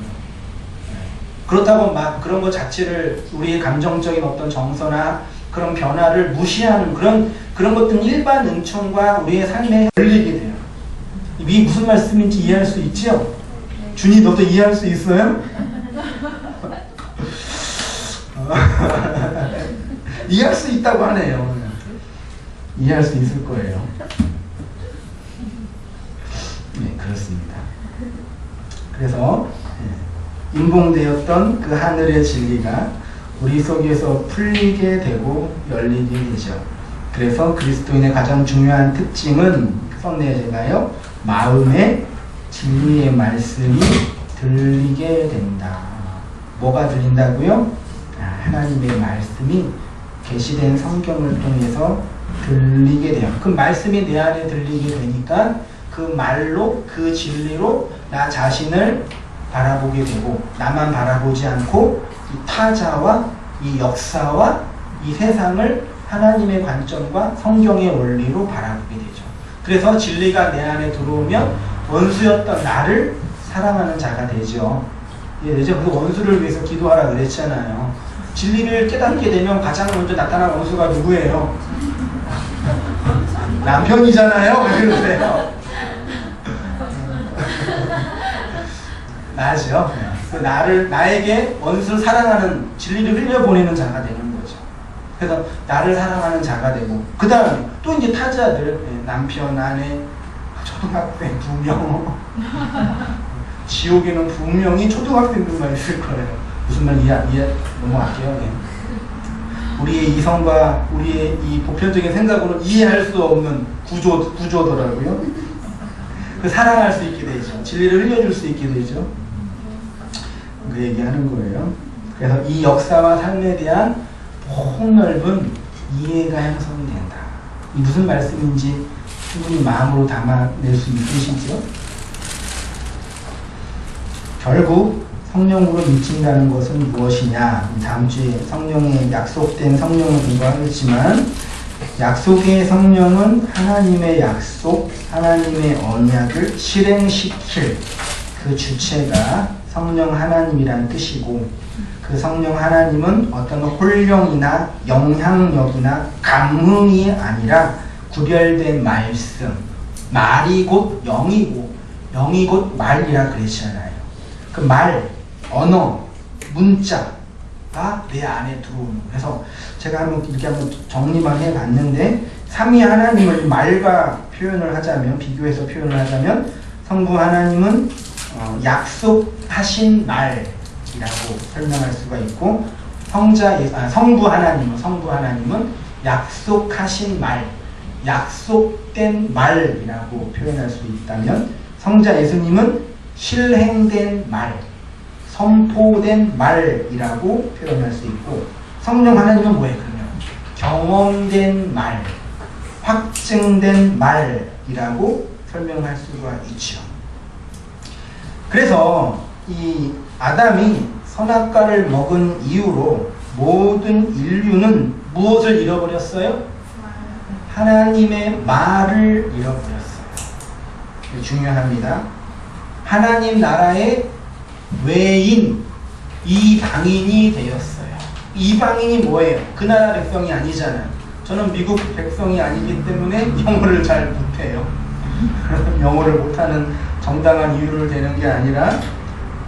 그렇다고 막 그런 것 자체를 우리의 감정적인 어떤 정서나 그런 변화를 무시하는 그런 것들은 일반 은총과 우리의 삶에 열리게 돼요. 이게 무슨 말씀인지 이해할 수 있죠? 준이 너도 이해할 수 있어요? 이해할 수 있다고 하네요. 이해할 수 있을 거예요. 네, 그렇습니다. 그래서 임봉되었던 그 하늘의 진리가 우리 속에서 풀리게 되고 열리게 되죠. 그래서 그리스도인의 가장 중요한 특징은 썸네일인가요? 마음에 진리의 말씀이 들리게 된다. 뭐가 들린다고요? 하나님의 말씀이 계시된 성경을 통해서 들리게 돼요. 그 말씀이 내 안에 들리게 되니까 그 말로, 그 진리로 나 자신을 바라보게 되고, 나만 바라보지 않고 이 타자와 이 역사와 이 세상을 하나님의 관점과 성경의 원리로 바라보게 되죠. 그래서 진리가 내 안에 들어오면 원수였던 나를 사랑하는 자가 되죠. 이해되죠? 그 원수를 위해서 기도하라 그랬잖아요. 진리를 깨닫게 되면 가장 먼저 나타난 원수가 누구예요? 남편이잖아요. 왜 그러세요? 나죠. 나에게 원수를 사랑하는, 진리를 흘려보내는 자가 되는 거죠. 그래서 나를 사랑하는 자가 되고, 그 다음에 또 이제 타자들, 남편, 아내, 초등학생 2명. 지옥에는 분명히 초등학생들만 있을 거예요. 무슨 말 이해 넘어갈게요. 네. 우리의 이성과 우리의 이 보편적인 생각으로 이해할 수 없는 구조더라고요. 그 사랑할 수 있게 되죠. 진리를 흘려줄 수 있게 되죠. 그 얘기하는 거예요. 그래서 이 역사와 삶에 대한 폭넓은 이해가 형성이 된다. 이 무슨 말씀인지 충분히 마음으로 담아낼 수 있으시죠? 결국 성령으로 미친다는 것은 무엇이냐? 다음 주에 성령의 약속된 성령을 공부하겠지만, 약속의 성령은 하나님의 약속, 하나님의 언약을 실행시킬 그 주체가 성령 하나님이란 뜻이고, 그 성령 하나님은 어떤 혼령이나 영향력이나 감흥이 아니라 구별된 말씀, 말이 곧 영이고 영이 곧 말이라 그랬잖아요. 그 말, 언어, 문자가 내 안에 들어오는. 그래서 제가 이렇게 한번 정리만 해봤는데, 삼위 하나님을 말과 표현을 하자면, 비교해서 표현을 하자면, 성부 하나님은 약속하신 말이라고 설명할 수가 있고, 성부 하나님은 약속하신 말, 약속된 말이라고 표현할 수 있다면, 성자 예수님은 실행된 말, 선포된 말이라고 표현할 수 있고, 성령 하나님은 뭐예요? 그러면 경험된 말, 확증된 말이라고 설명할 수가 있죠. 그래서 이 아담이 선악과를 먹은 이후로 모든 인류는 무엇을 잃어버렸어요? 하나님의 말을 잃어버렸어요. 중요합니다. 하나님 나라의 외인, 이방인이 되었어요. 이방인이 뭐예요? 그 나라 백성이 아니잖아요. 저는 미국 백성이 아니기 때문에 영어를 잘 못해요. 영어를 못하는 정당한 이유를 대는 게 아니라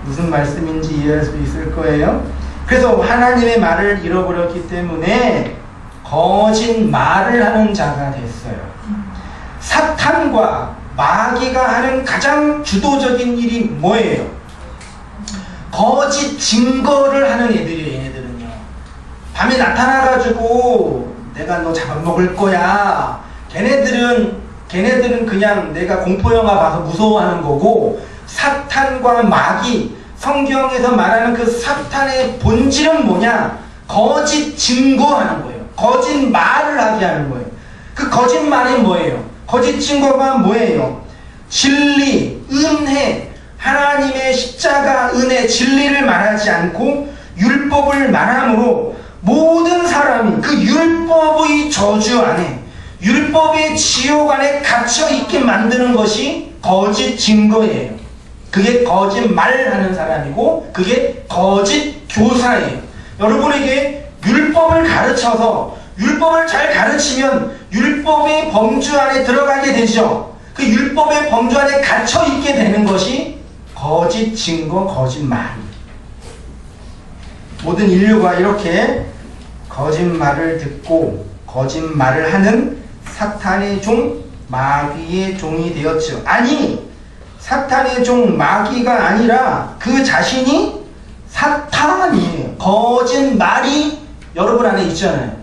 무슨 말씀인지 이해할 수 있을 거예요. 그래서 하나님의 말을 잃어버렸기 때문에 거짓 말을 하는 자가 됐어요. 사탄과 마귀가 하는 가장 주도적인 일이 뭐예요? 거짓 증거를 하는 애들이에요. 얘네들은요. 밤에 나타나가지고 내가 너 잡아먹을 거야. 걔네들은 그냥 내가 공포영화 봐서 무서워하는 거고, 사탄과 마귀, 성경에서 말하는 그 사탄의 본질은 뭐냐? 거짓 증거하는 거예요. 거짓 말을 하게 하는 거예요. 그 거짓 말이 뭐예요? 거짓 증거가 뭐예요? 진리, 은혜, 하나님의 십자가, 은혜, 진리를 말하지 않고 율법을 말함으로 모든 사람이 그 율법의 저주 안에, 율법의 지옥 안에 갇혀있게 만드는 것이 거짓 증거예요. 그게 거짓 말하는 사람이고, 그게 거짓 교사예요. 여러분에게 율법을 가르쳐서 율법을 잘 가르치면 율법의 범주 안에 들어가게 되죠. 그 율법의 범주 안에 갇혀있게 되는 것이 거짓 증거, 거짓 말이에요. 모든 인류가 이렇게 거짓말을 듣고 거짓말을 하는 사탄의 종, 마귀의 종이 되었죠. 아니, 사탄의 종, 마귀가 아니라 그 자신이 사탄이에요. 거짓말이 여러분 안에 있잖아요.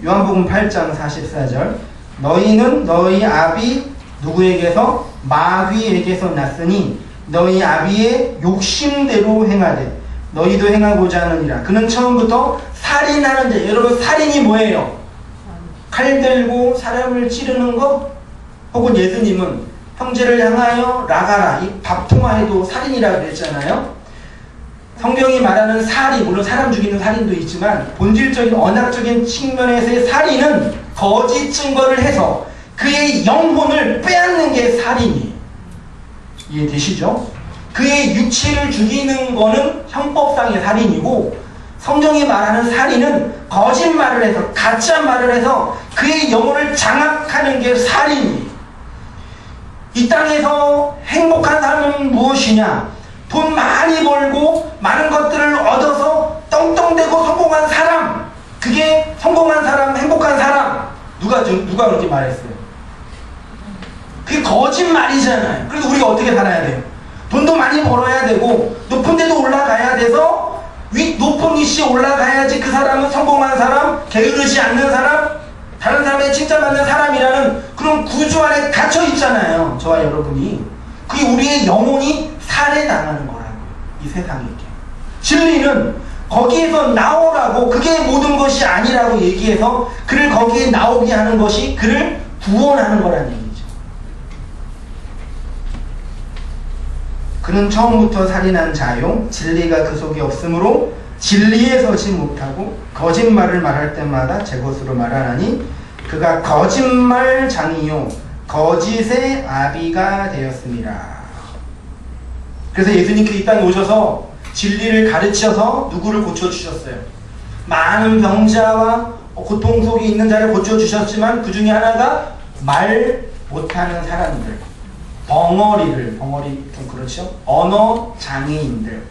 요한복음 8장 44절, 너희는 너희 아비 누구에게서? 마귀에게서 났으니 너희 아비의 욕심대로 행하되 너희도 행하고자 하느니라. 그는 처음부터 살인하는 자. 여러분, 살인이 뭐예요? 칼 들고 사람을 찌르는 거? 혹은 예수님은 형제를 향하여 나가라, 이 밥통화해도 살인이라고 그랬잖아요. 성경이 말하는 살인, 물론 사람 죽이는 살인도 있지만 본질적인 언약적인 측면에서의 살인은 거짓 증거를 해서 그의 영혼을 빼앗는 게 살인이에요. 이해되시죠? 그의 육체를 죽이는 거는 형법상의 살인이고, 성경이 말하는 살인은 거짓말을 해서, 가짜 말을 해서 그의 영혼을 장악하는 게 살인이에요. 이 땅에서 행복한 삶은 무엇이냐? 돈 많이 벌고 많은 것들을 얻어서 떵떵대고 성공한 사람, 그게 성공한 사람, 행복한 사람. 누가 그렇게 말했어요? 그게 거짓말이잖아요. 그래서 우리가 어떻게 살아야 돼요? 돈도 많이 벌어야 되고 높은 데도 올라가야 돼서 높은 위치에 올라가야지 그 사람은 성공한 사람, 게으르지 않는 사람, 다른 사람의 칭찬받는 사람이라는 그런 구조 안에 갇혀 있잖아요. 저와 여러분이. 그게 우리의 영혼이 살해당하는 거라고요. 이 세상에게. 진리는 거기에서 나오라고, 그게 모든 것이 아니라고 얘기해서 그를 거기에 나오게 하는 것이 그를 구원하는 거라는 얘기죠. 그는 처음부터 살인한 자요, 진리가 그 속에 없으므로 진리에 서지 못하고 거짓말을 말할 때마다 제 것으로 말하나니 그가 거짓말장이요 거짓의 아비가 되었습니다. 그래서 예수님께서 이 땅에 오셔서 진리를 가르쳐서 누구를 고쳐주셨어요? 많은 병자와 고통 속에 있는 자를 고쳐주셨지만 그 중에 하나가 말 못하는 사람들, 벙어리 좀 그렇죠? 언어 장애인들,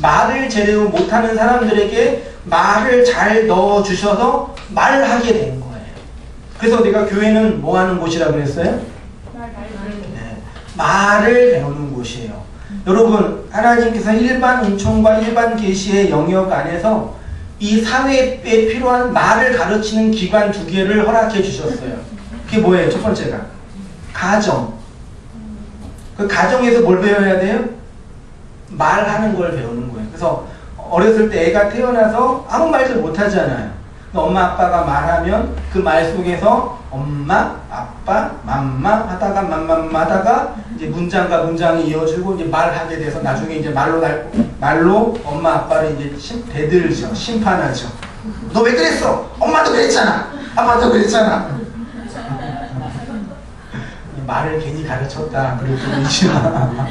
말을 제대로 못하는 사람들에게 말을 잘 넣어주셔서 말하게 된 거예요. 그래서 내가 교회는 뭐 하는 곳이라고 그랬어요? 네, 말을 배우는 곳이에요. 여러분, 하나님께서 일반 은총과 일반 계시의 영역 안에서 이 사회에 필요한 말을 가르치는 기관 2개를 허락해 주셨어요. 그게 뭐예요? 첫 번째가 가정. 그 가정에서 뭘 배워야 돼요? 말하는 걸 배우는 거예요. 그래서 어렸을 때 애가 태어나서 아무 말도 못 하잖아요. 엄마 아빠가 말하면 그 말 속에서 엄마, 아빠, 맘마 하다가 맘맘마 하다가 이제 문장과 문장이 이어지고 이제 말하게 돼서 나중에 이제 말로 엄마 아빠를 이제 대들죠. 심판하죠. 너 왜 그랬어? 엄마도 그랬잖아. 아빠도 그랬잖아. 말을 괜히 가르쳤다. 그럴 수도 있지만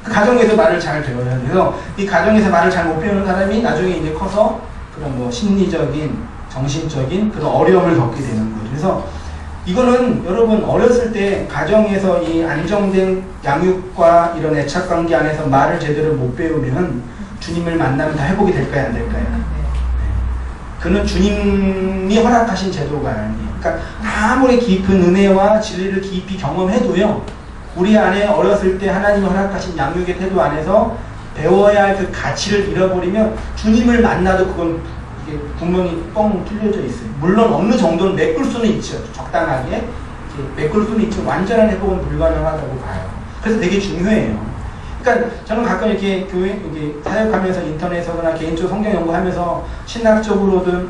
가정에서 말을 잘 배워야 돼요. 이 가정에서 말을 잘 못 배우는 사람이 나중에 이제 커서 그런 뭐 심리적인, 정신적인 그런 어려움을 겪게 되는 거예요. 그래서 이거는 여러분 어렸을 때 가정에서 이 안정된 양육과 이런 애착관계 안에서 말을 제대로 못 배우면 주님을 만나면 다 회복이 될까요? 안 될까요? 그는 주님이 허락하신 제도가 아니에요. 그러니까 아무리 깊은 은혜와 진리를 깊이 경험해도요, 우리 안에 어렸을 때 하나님이 허락하신 양육의 태도 안에서 배워야 할 그 가치를 잃어버리면 주님을 만나도 그건 이게 분명히 뻥 뚫려져 있어요. 물론 어느 정도는 메꿀 수는 있죠. 적당하게 메꿀 수는 있죠. 완전한 회복은 불가능하다고 봐요. 그래서 되게 중요해요. 그러니까 저는 가끔 이렇게 교회 이렇게 사역하면서 인터넷에서나 개인적으로 성경 연구하면서 신학적으로든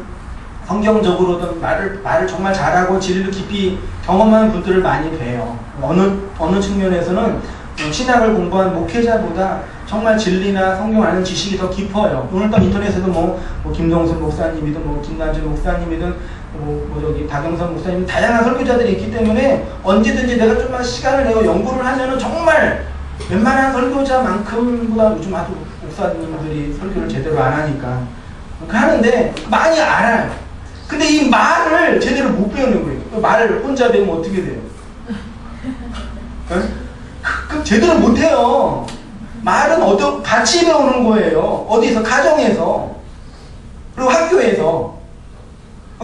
성경적으로든 말을 정말 잘하고 진리를 깊이 경험한 분들을 많이 봬요. 어느 측면에서는 신학을 공부한 목회자보다 정말 진리나 성경 아는 지식이 더 깊어요. 오늘 또 인터넷에도 뭐 김동순 목사님이든 뭐 김난주 목사님이든 저기 박영선 목사님 다양한 설교자들이 있기 때문에 언제든지 내가 좀만 시간을 내고 연구를 하면은 정말 웬만한 설교자만큼보다 요즘 아주 목사님들이 설교를 제대로 안 하니까 하는데 많이 알아요. 근데 이 말을 제대로 못 배우는 거예요. 말을 혼자 배우면 어떻게 돼요? 제대로 못 해요. 말은 같이 배우는 거예요. 어디서? 가정에서. 그리고 학교에서.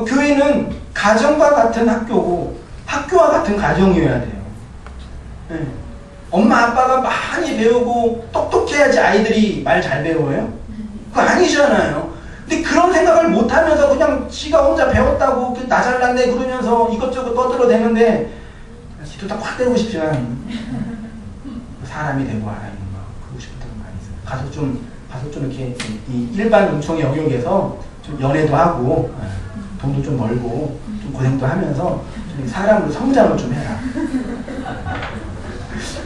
교회는 가정과 같은 학교고 학교와 같은 가정이어야 돼요. 네. 엄마 아빠가 많이 배우고 똑똑해야지 아이들이 말 잘 배워요? 그거 아니잖아요. 근데 그런 생각을 못하면서 그냥 지가 혼자 배웠다고 나 잘났네 그러면서 이것저것 떠들어대는데 기도 다 확 때리고 싶지만 사람이 되고 하나님 그러고 싶었던 거 많이 있어요. 가서 좀 이렇게 이 일반 은총의 영역에서 좀 연애도 하고 돈도 좀 벌고 좀 고생도 하면서 좀 사람으로 성장을 좀 해라.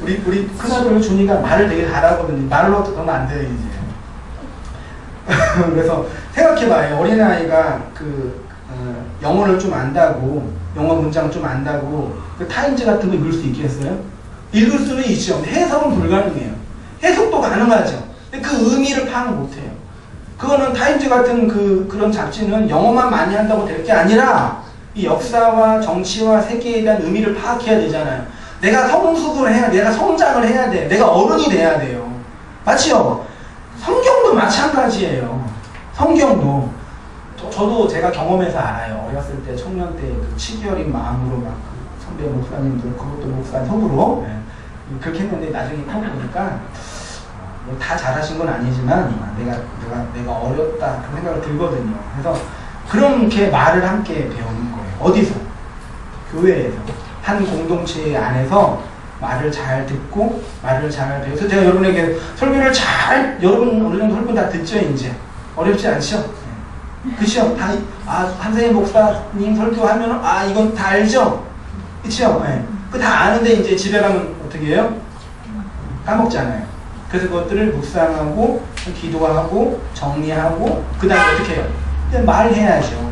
우리 큰아들 준이가 말을 되게 잘하거든요. 말로 그러면 안 돼요 이제. 그래서 생각해봐요. 어린아이가 영어를 좀 안다고, 영어 문장 좀 안다고 그 타임즈 같은 거 읽을 수 있겠어요? 읽을 수는 있죠. 근데 해석은 불가능해요. 해석도 가능하죠. 근데 그 의미를 파악을 못해요. 그거는 타임즈 같은 그런 잡지는 영어만 많이 한다고 될 게 아니라 이 역사와 정치와 세계에 대한 의미를 파악해야 되잖아요. 내가 성숙을 해야, 내가 성장을 해야 돼. 내가 어른이 돼야 돼요. 맞지요? 성경도 마찬가지예요. 성경도 저도 제가 경험해서 알아요. 어렸을 때 청년 때 그 치기 어린 마음으로 막 그 선배 목사님들 그것도 목사 속으로 그렇게 했는데 나중에 커 보니까 뭐 다 잘하신 건 아니지만 내가 어렸다 그런 생각이 들거든요. 그래서 그렇게 말을 함께 배우는 거예요. 어디서? 교회에서. 한 공동체 안에서 말을 잘 듣고 말을 잘 배워서 제가 여러분에게 설교를 여러분 어느 정도 설교 다 듣죠 이제. 어렵지 않죠? 그쵸? 다, 한세희 목사님 설교하면, 이건 다 알죠? 그쵸? 네. 그거 다 아는데 이제 집에 가면 어떻게 해요? 까먹잖아요. 그래서 그것들을 묵상하고, 기도하고, 정리하고, 그 다음에 어떻게 해요? 말해야죠.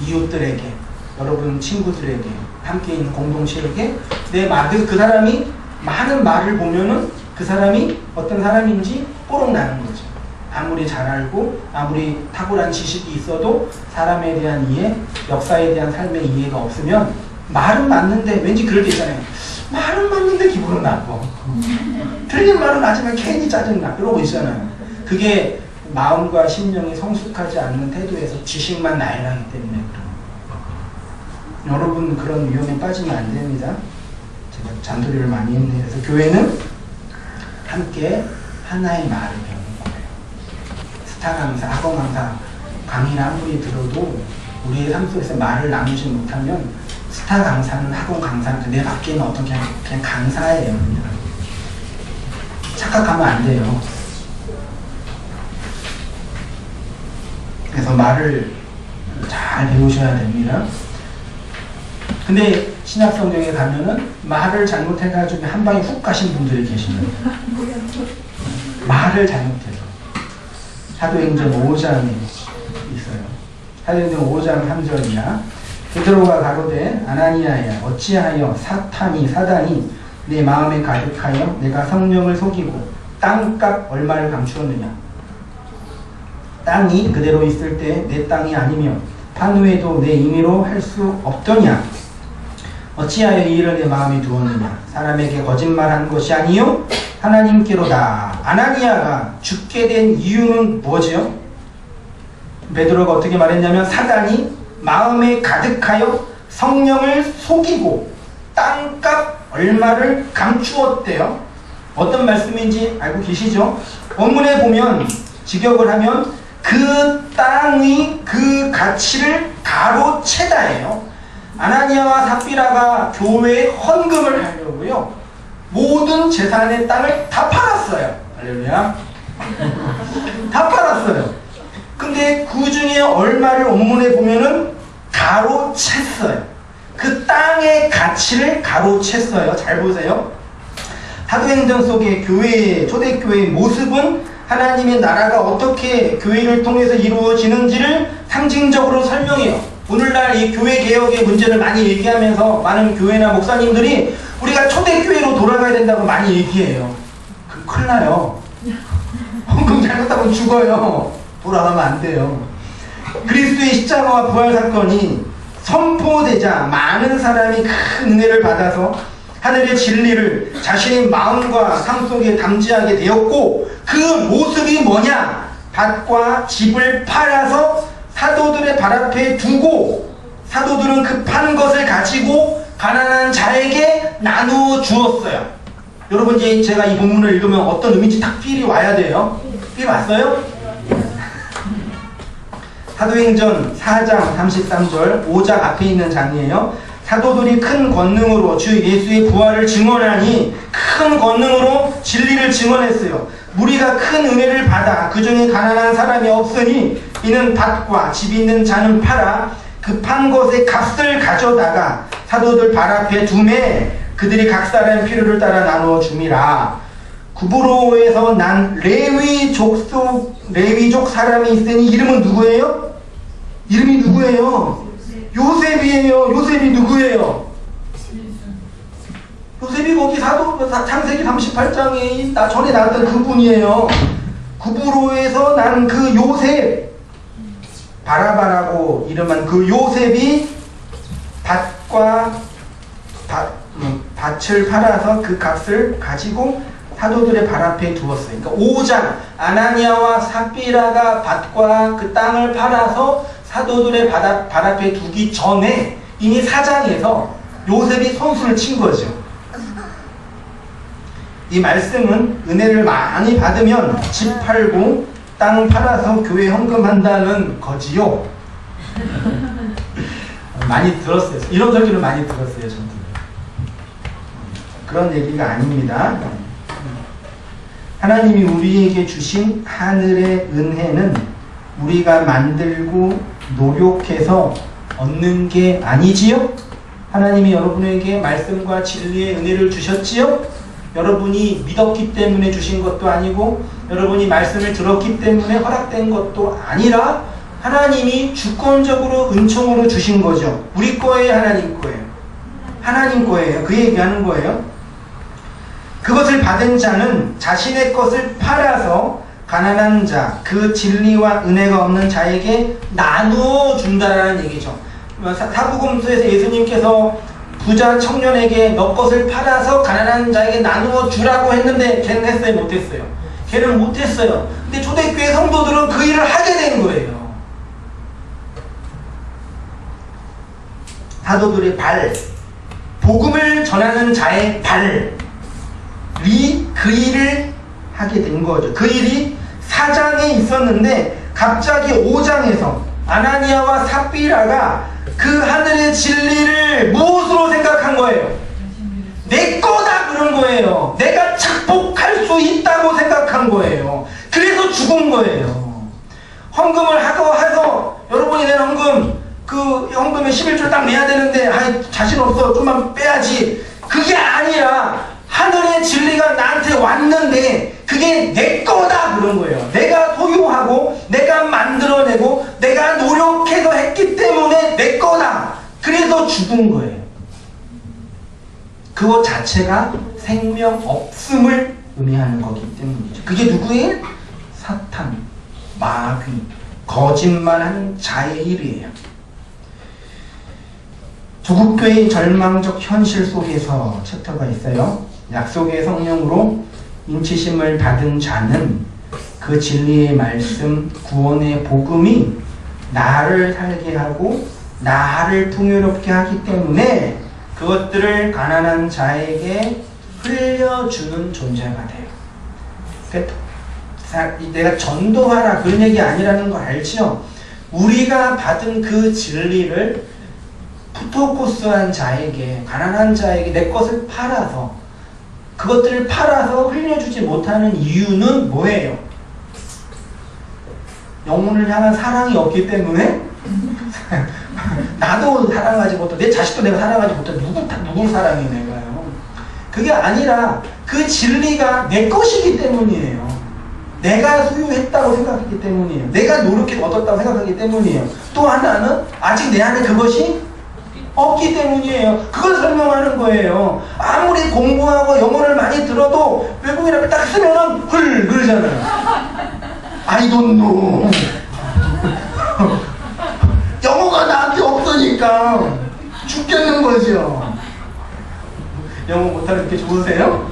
이웃들에게, 여러분 친구들에게, 함께 있는 공동체에게, 내 말, 그래서 그 사람이 많은 말을 보면은 그 사람이 어떤 사람인지 뽀록 나는 거죠. 아무리 잘 알고 아무리 탁월한 지식이 있어도 사람에 대한 이해, 역사에 대한 삶의 이해가 없으면 말은 맞는데 왠지 그럴 때 있잖아요. 말은 맞는데 기분은 나빠. 틀린 말은 하지만 괜히 짜증나. 이러고 있잖아요. 그게 마음과 심령이 성숙하지 않는 태도에서 지식만 나열하기 때문에 그런 여러분 그런 위험에 빠지면 안 됩니다. 제가 잔소리를 많이 했네요. 그래서 교회는 함께 하나의 말을 배워요. 스타 강사, 학원 강사, 강의를 아무리 들어도 우리의 삶 속에서 말을 나누지 못하면 스타 강사는 학원 강사는 내 밖에는 어떤 그냥 강사예요. 착각하면 안 돼요. 그래서 말을 잘 배우셔야 됩니다. 근데 신약성경에 가면은 말을 잘못해가지고 한 방에 훅 가신 분들이 계십니다. 말을 잘못해서. 사도행전 5장에 있어요. 사도행전 5장 3절이야. 베드로가 가로되 아나니아야 어찌하여 사단이 내 마음에 가득하여 내가 성령을 속이고 땅값 얼마를 감추었느냐. 땅이 그대로 있을 때 내 땅이 아니며 판후에도 내 임의로 할 수 없더냐. 어찌하여 이 일을 내 마음에 두었느냐. 사람에게 거짓말한 것이 아니요 하나님께로다. 아나니아가 죽게 된 이유는 뭐죠? 베드로가 어떻게 말했냐면 사단이 마음에 가득하여 성령을 속이고 땅값 얼마를 감추었대요. 어떤 말씀인지 알고 계시죠? 본문에 보면 직역을 하면 그 땅의 그 가치를 가로채다예요. 아나니아와 삽비라가 교회에 헌금을 하려고요. 모든 재산의 땅을 다 팔았어요. 할렐루야. 다 팔았어요. 근데 그 중에 얼마를 본문에 보면은 가로챘어요. 그 땅의 가치를 가로챘어요. 잘 보세요. 사도행전 속의 교회의, 초대교회의 모습은 하나님의 나라가 어떻게 교회를 통해서 이루어지는지를 상징적으로 설명해요. 오늘날 이 교회 개혁의 문제를 많이 얘기하면서 많은 교회나 목사님들이 우리가 초대교회로 돌아가야 된다고 많이 얘기해요. 큰일 나요. 헌금 잘못하면 죽어요. 돌아가면 안 돼요. 그리스도의 십자가와 부활 사건이 선포되자 많은 사람이 큰 은혜를 받아서 하늘의 진리를 자신의 마음과 삶 속에 담지하게 되었고, 그 모습이 뭐냐? 밭과 집을 팔아서 사도들의 발 앞에 두고 사도들은 그 파는 것을 가지고 가난한 자에게 나누어 주었어요. 여러분 이제 제가 이 본문을 읽으면 어떤 의미인지 딱 필이 와야 돼요. 필 왔어요? 사도행전 4장 33절 5장 앞에 있는 장이에요. 사도들이 큰 권능으로 주 예수의 부활을 증언하니 큰 권능으로 진리를 증언했어요. 무리가 큰 은혜를 받아 그 중에 가난한 사람이 없으니 이는 밭과 집 있는 자는 팔아 그 판 것의 값을 가져다가 사도들 발 앞에 두매 그들이 각 사람의 필요를 따라 나누어 줌이라. 구브로에서 난 레위족 사람이 있으니 이름은 누구예요? 이름이 누구예요? 요셉이에요. 요셉이 누구예요? 요셉이 거기 창세기 38장에 전에 나왔던 그분이에요. 구브로에서 난 그 요셉, 바라바라고 이름한 그 요셉이 밭을 팔아서 그 값을 가지고 사도들의 발 앞에 두었어요. 그러니까 5장 아나니아와 삽비라가 밭과 그 땅을 팔아서 사도들의 발 앞에 두기 전에 이미 4장에서 요셉이 선수를 친 거죠. 이 말씀은 은혜를 많이 받으면 집 팔고 땅 팔아서 교회 헌금한다는 거지요. 많이 들었어요. 이런 설교를 많이 들었어요. 저도. 그런 얘기가 아닙니다. 하나님이 우리에게 주신 하늘의 은혜는 우리가 만들고 노력해서 얻는 게 아니지요? 하나님이 여러분에게 말씀과 진리의 은혜를 주셨지요? 여러분이 믿었기 때문에 주신 것도 아니고 여러분이 말씀을 들었기 때문에 허락된 것도 아니라 하나님이 주권적으로 은총으로 주신 거죠. 우리 거예요? 하나님 거예요? 하나님 거예요. 그 얘기하는 거예요. 그것을 받은 자는 자신의 것을 팔아서 가난한 자, 그 진리와 은혜가 없는 자에게 나누어 준다라는 얘기죠. 사복음서에서 예수님께서 부자 청년에게 너 것을 팔아서 가난한 자에게 나누어 주라고 했는데 걔는 했어요? 못했어요? 걔는 못했어요. 근데 초대교회 성도들은 그 일을 하게 된 거예요. 사도들의 발, 복음을 전하는 자의 발이 그 일을 하게 된 거죠. 그 일이 4장에 있었는데 갑자기 5장에서 아나니아와 삽비라가 그 하늘의 진리를 무엇으로 생각한 거예요? 내 거다 그런 거예요. 내가 축복할 수 있다고 생각한 거예요. 그래서 죽은 거예요. 헌금을 하고 해서 여러분이 낸 헌금, 그 헌금에 11조 딱 내야 되는데 자신 없어 좀만 빼야지. 그게 아니라 하늘의 진리가 나한테 왔는데 그게 내 거다 그런 거예요. 내가 소유하고 내가 만들어내고 내가 노력해서 했기 때문에 내 거다. 그래서 죽은 거예요. 그것 자체가 생명 없음을 의미하는 거기 때문이죠. 그게 누구예요? 사탄, 마귀, 거짓말하는 자의 일이에요. 조국교회의 절망적 현실 속에서 챕터가 있어요. 약속의 성령으로 인치심을 받은 자는 그 진리의 말씀, 구원의 복음이 나를 살게 하고 나를 풍요롭게 하기 때문에 그것들을 가난한 자에게 흘려주는 존재가 돼요. 그러니까 내가 전도하라 그런 얘기 아니라는 거 알죠? 우리가 받은 그 진리를 푸토코스한 자에게, 가난한 자에게 내 것을 팔아서 그것들을 팔아서 흘려주지 못하는 이유는 뭐예요? 영혼을 향한 사랑이 없기 때문에 나도 사랑하지 못해, 내 자식도 내가 사랑하지 못해, 누굴 사랑해 내가요? 그게 아니라 그 진리가 내 것이기 때문이에요. 내가 소유했다고 생각했기 때문이에요. 내가 노력해서 얻었다고 생각하기 때문이에요. 또 하나는 아직 내 안에 그것이 없기 때문이에요. 그걸 설명하는 거예요. 아무리 공부하고 영어를 많이 들어도 외국인을 딱 쓰면은 그러잖아요. I don't know. 영어가 나한테 없으니까 죽겠는 거죠. 영어 못하는 게 좋으세요?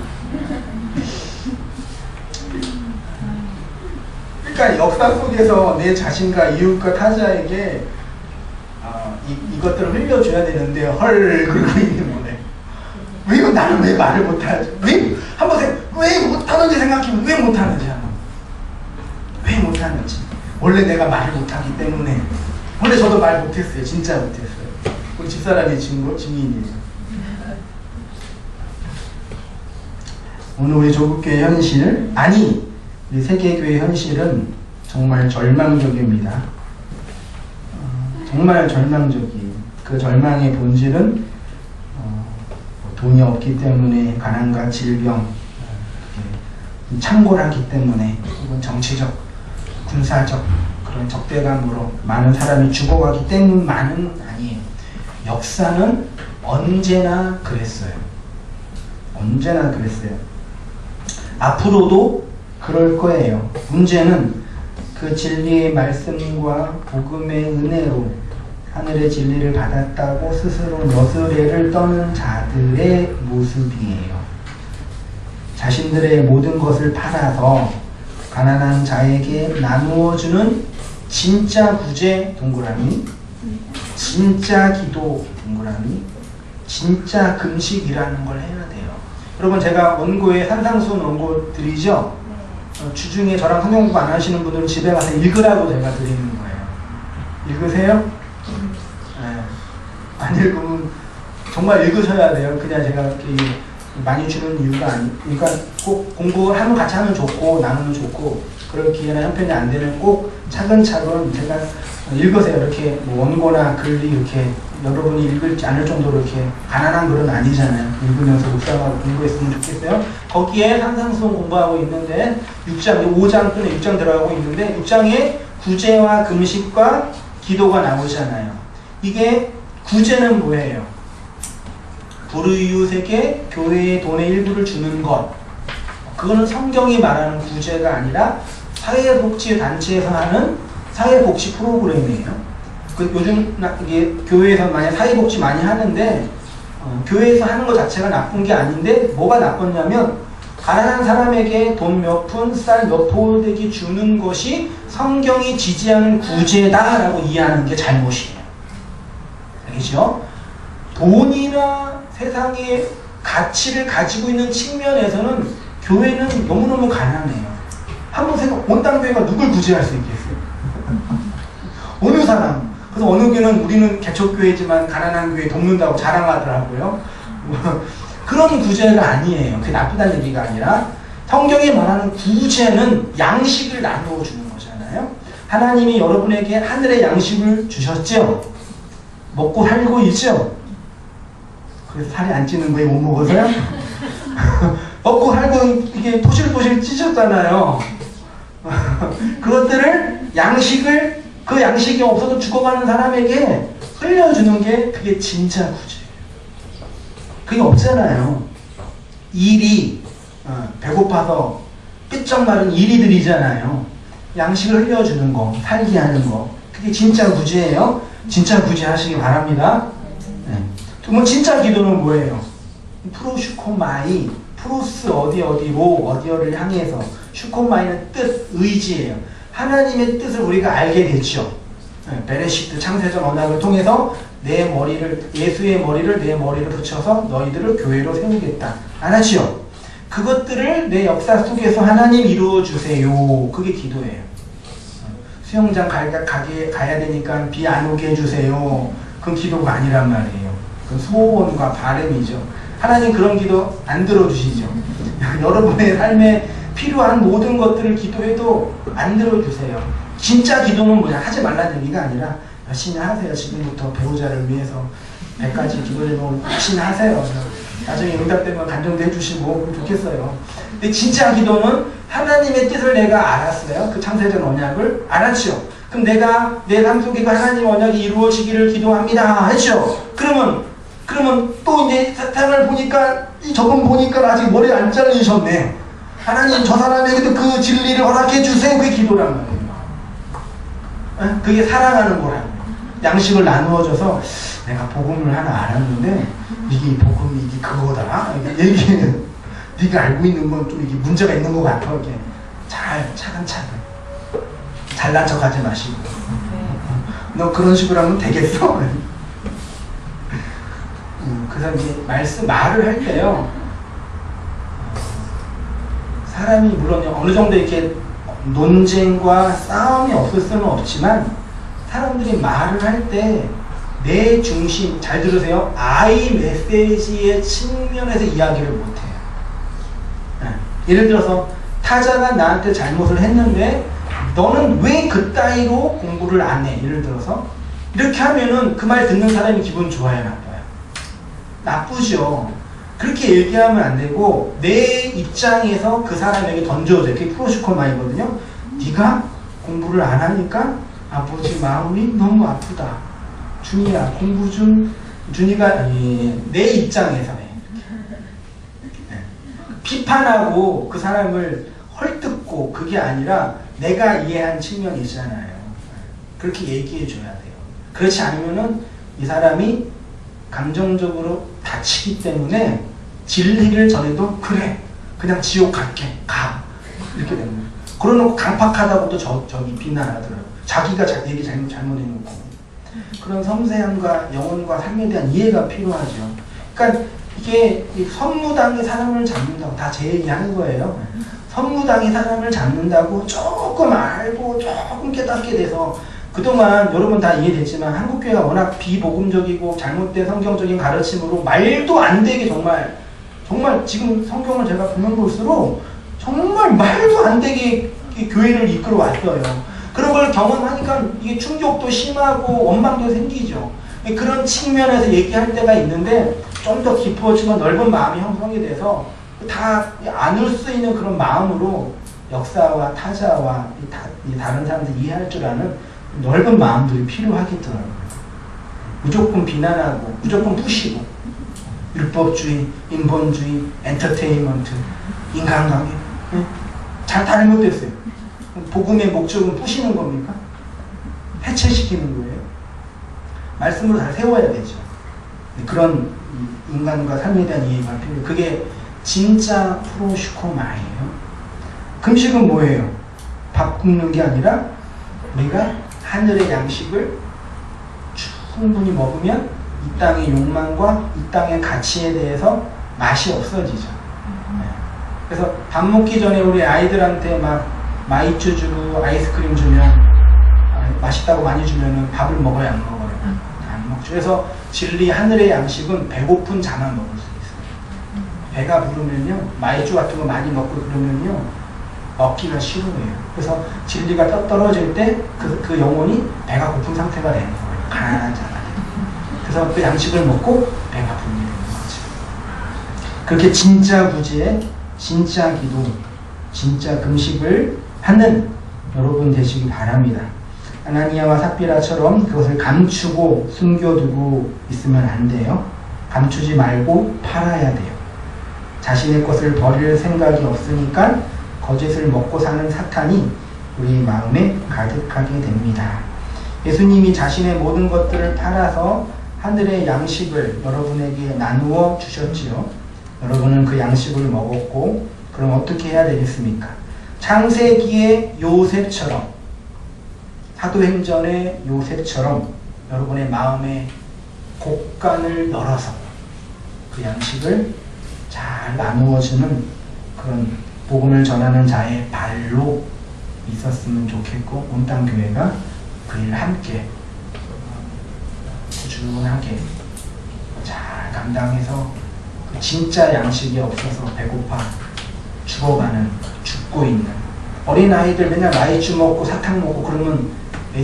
그러니까 역사 속에서 내 자신과 이웃과 타자에게 이것들을 흘려줘야 되는데 그러고 있는 거네. 왜 나는 왜 말을 못하지? 왜 못하는지 생각해보면 왜 못하는지 하나. 왜 못하는지. 원래 내가 말을 못하기 때문에. 원래 저도 말 못했어요. 진짜 못했어요. 우리 집사람이 증인이에요. 오늘 우리 조국교회 현실, 우리 세계교회 현실은 정말 절망적입니다. 정말 절망적이에요. 그 절망의 본질은 돈이 없기 때문에 가난과 질병, 창궐하기 때문에 혹은 정치적, 군사적 그런 적대감으로 많은 사람이 죽어가기 때문만은 아니에요. 역사는 언제나 그랬어요. 언제나 그랬어요. 앞으로도 그럴 거예요. 문제는 그 진리의 말씀과 복음의 은혜로 하늘의 진리를 받았다고 스스로 너스레를 떠는 자들의 모습이에요. 자신들의 모든 것을 팔아서 가난한 자에게 나누어주는 진짜 구제 동그라미, 진짜 기도 동그라미, 진짜 금식이라는 걸 해야 돼요. 여러분 제가 원고에 산상수훈 원고 드리죠? 주중에 저랑 성경 공부 안 하시는 분들은 집에 가서 읽으라고 제가 드리는 거예요. 읽으세요? 네. 안 읽으면 정말 읽으셔야 돼요. 그냥 제가 이렇게 많이 주는 이유가 그러니까 꼭 공부하면 같이 하면 좋고 나누면 좋고 그럴 기회나 형편이 안 되면 꼭 차근차근 제가 읽으세요. 이렇게 뭐 원고나 글이 이렇게 여러분이 읽지 않을 정도로 이렇게 가난한 글은 아니잖아요. 읽으면서 묵상하고 공부했으면 좋겠어요. 거기에 산상수훈 공부하고 있는데 6장, 5장 또는 6장 들어가고 있는데 6장에 구제와 금식과 기도가 나오잖아요. 이게 구제는 뭐예요? 불우이웃에게 교회의 돈의 일부를 주는 것. 그거는 성경이 말하는 구제가 아니라 사회복지단체에서 하는 사회복지 프로그램이에요. 요즘 이게 교회에서 만약 사회복지 많이 하는데 교회에서 하는 것 자체가 나쁜 게 아닌데 뭐가 나빴냐면 가난한 사람에게 돈 몇 푼, 쌀 몇 포대기 주는 것이 성경이 지지하는 구제다라고 이해하는 게 잘못이에요. 알겠죠? 돈이나 세상의 가치를 가지고 있는 측면에서는 교회는 너무너무 가난해요. 한번 생각, 원당교회가 누굴 구제할 수 있겠어요? 어느 사람? 그래서 어느 교회는 우리는 개척교회지만 가난한 교회 돕는다고 자랑하더라고요. 그런 구제가 아니에요. 그게 나쁘다는 얘기가 아니라 성경이 말하는 구제는 양식을 나누어 주는 거잖아요. 하나님이 여러분에게 하늘의 양식을 주셨죠? 먹고 살고 있죠? 그래서 살이 안 찌는 거예요? 못 먹어서요? 먹고 살고 이게 토실토실 찌셨잖아요. 그것들을 양식을 그 양식이 없어도 죽어가는 사람에게 흘려주는 게 그게 진짜 구제예요. 그게 없잖아요. 일이 배고파서 삐쩍 마른 이리들이잖아요. 양식을 흘려주는 거, 살게 하는 거, 그게 진짜 구제예요. 진짜 구제하시기 바랍니다. 네. 그러면 진짜 기도는 뭐예요? 프로슈코마이, 프로스 어디로 어디를 향해서, 슈코마이는 뜻, 의지예요. 하나님의 뜻을 우리가 알게 됐죠. 네. 베레시트 창세전 언약을 통해서 내 머리를, 예수의 머리를 내 머리를 붙여서 너희들을 교회로 세우겠다. 알았죠? 그것들을 내 역사 속에서 하나님 이루어주세요. 그게 기도예요. 수영장 가야 되니까 비 안 오게 해주세요. 그건 기도가 아니란 말이에요. 그건 소원과 바람이죠. 하나님 그런 기도 안 들어주시죠. 여러분의 삶에 필요한 모든 것들을 기도해도 안 들어주세요. 진짜 기도는 뭐냐? 하지 말라는 얘기가 아니라 열심히 하세요. 지금부터 배우자를 위해서 100가지 기도 제목을 열심히 하세요. 나중에 응답되면 간증도 해주시고 그럼 좋겠어요. 근데 진짜 기도는 하나님의 뜻을 내가 알았어요. 그 창세전 언약을 알았죠. 그럼 내가 내 삶 속에 그 하나님 언약이 이루어지기를 기도합니다. 했죠. 그러면 또 이제 세상을 보니까 저분 보니까 아직 머리 안 잘리셨네. 하나님 저 사람에게도 그 진리를 허락해 주세요. 그게 기도란 말이에요. 그게 사랑하는 거라고. 양식을 나누어줘서 내가 복음을 하나 알았는데 이게 복음이 이게 그거다. 얘기해. 네가 알고 있는 건 좀 이게 문제가 있는 것 같아. 이렇게 잘 차근차근 잘난 척하지 마시고. 너 그런 식으로 하면 되겠어? 그래서 이제 말을 할 때요. 사람이 물론 어느 정도 이렇게 논쟁과 싸움이 없을 수는 없지만 사람들이 말을 할 때 내 중심, 잘 들으세요. I 메시지의 측면에서 이야기를 못해요. 예를 들어서 타자가 나한테 잘못을 했는데 너는 왜 그따위로 공부를 안 해? 예를 들어서 이렇게 하면은 그 말 듣는 사람이 기분 좋아요, 나빠요? 나쁘죠. 그렇게 얘기하면 안 되고 내 입장에서 그 사람에게 던져줘요. 그게 프로슈코마이거든요. 네가 공부를 안 하니까 아버지 마음이 너무 아프다. 준이야, 공부 좀, 준이가, 내 입장에서 비판하고 그 사람을 헐뜯고 그게 아니라 내가 이해한 측면이 있잖아요. 그렇게 얘기해 줘야 돼요. 그렇지 않으면은 이 사람이 감정적으로 다치기 때문에 진리를 전해도 그래, 그냥 지옥 갈게. 가. 이렇게 되는 거예요. 그러놓고 강팍하다고도 저기 비난하더라고요. 자기가 얘기 잘못해놓고. 그런 섬세함과 영혼과 삶에 대한 이해가 필요하죠. 그러니까 이게 선무당이 사람을 잡는다고 다 제 얘기하는 거예요. 선무당이 사람을 잡는다고 조금 알고 조금 깨닫게 돼서 그동안 여러분 다 이해됐지만 한국교회가 워낙 비복음적이고 잘못된 성경적인 가르침으로 말도 안 되게 정말 지금 성경을 제가 보면 볼수록 정말 말도 안 되게 교회를 이끌어 왔어요. 그런 걸 경험하니까 이게 충격도 심하고 원망도 생기죠. 그런 측면에서 얘기할 때가 있는데 좀 더 깊어지고 넓은 마음이 형성이 돼서 다 안을 수 있는 그런 마음으로 역사와 타자와 다른 사람들 이해할 줄 아는 넓은 마음들이 필요하겠더라고요. 무조건 비난하고 무조건 푸시고 율법주의, 인본주의, 엔터테인먼트, 인간관계 잘 잘못됐어요. 복음의 목적은 푸시는 겁니까? 해체시키는 거예요. 말씀으로 잘 세워야 되죠. 그런 인간과 삶에 대한 이해가 필요해요. 그게 진짜 프로슈코마예요. 금식은 뭐예요? 밥 굶는 게 아니라 우리가 하늘의 양식을 충분히 먹으면 이 땅의 욕망과 이 땅의 가치에 대해서 맛이 없어지죠. 그래서 밥 먹기 전에 우리 아이들한테 막 마이쮸 주고 아이스크림 주면 맛있다고 많이 주면은 밥을 먹어야 안 먹어요? 안 먹죠. 그래서 진리 하늘의 양식은 배고픈 자만 먹을 수 있어요. 배가 부르면요 마이쮸 같은 거 많이 먹고 그러면요 먹기가 싫어해요. 그래서 진리가 떨어질 때 그 영혼이 배가 고픈 상태가 되는 거예요. 가난한 자가 돼요. 그래서 그 양식을 먹고 배가 부르게 되는 거죠. 그렇게 진짜 구제, 진짜 기도, 진짜 금식을 하는 여러분 되시기 바랍니다. 아나니아와 삽비라처럼 그것을 감추고 숨겨두고 있으면 안 돼요. 감추지 말고 팔아야 돼요. 자신의 것을 버릴 생각이 없으니까 거짓을 먹고 사는 사탄이 우리 마음에 가득하게 됩니다. 예수님이 자신의 모든 것들을 팔아서 하늘의 양식을 여러분에게 나누어 주셨지요. 여러분은 그 양식을 먹었고 그럼 어떻게 해야 되겠습니까? 창세기의 요셉처럼 사도행전의 요셉처럼 여러분의 마음에 곡간을 열어서 그 양식을 잘 나누어주는 그런 복음을 전하는 자의 발로 있었으면 좋겠고 온 땅 교회가 그 일을 함께 꾸준하게 잘 감당해서 그 진짜 양식이 없어서 배고파 죽고 있는 어린아이들 맨날 마이쮸 먹고 사탕 먹고 그러면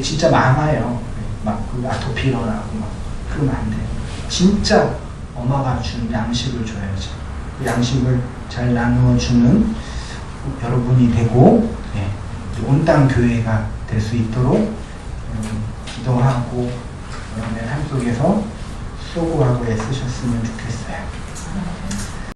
진짜 망해요. 막 그 아토피 일어나고 막 그러면 안 돼요. 진짜 엄마가 준 양식을 줘야죠. 그 양식을 잘 나누어 주는 여러분이 되고 온 땅 교회가 될 수 있도록 기도하고 여러분의 삶 속에서 수고하고 애쓰셨으면 좋겠어요.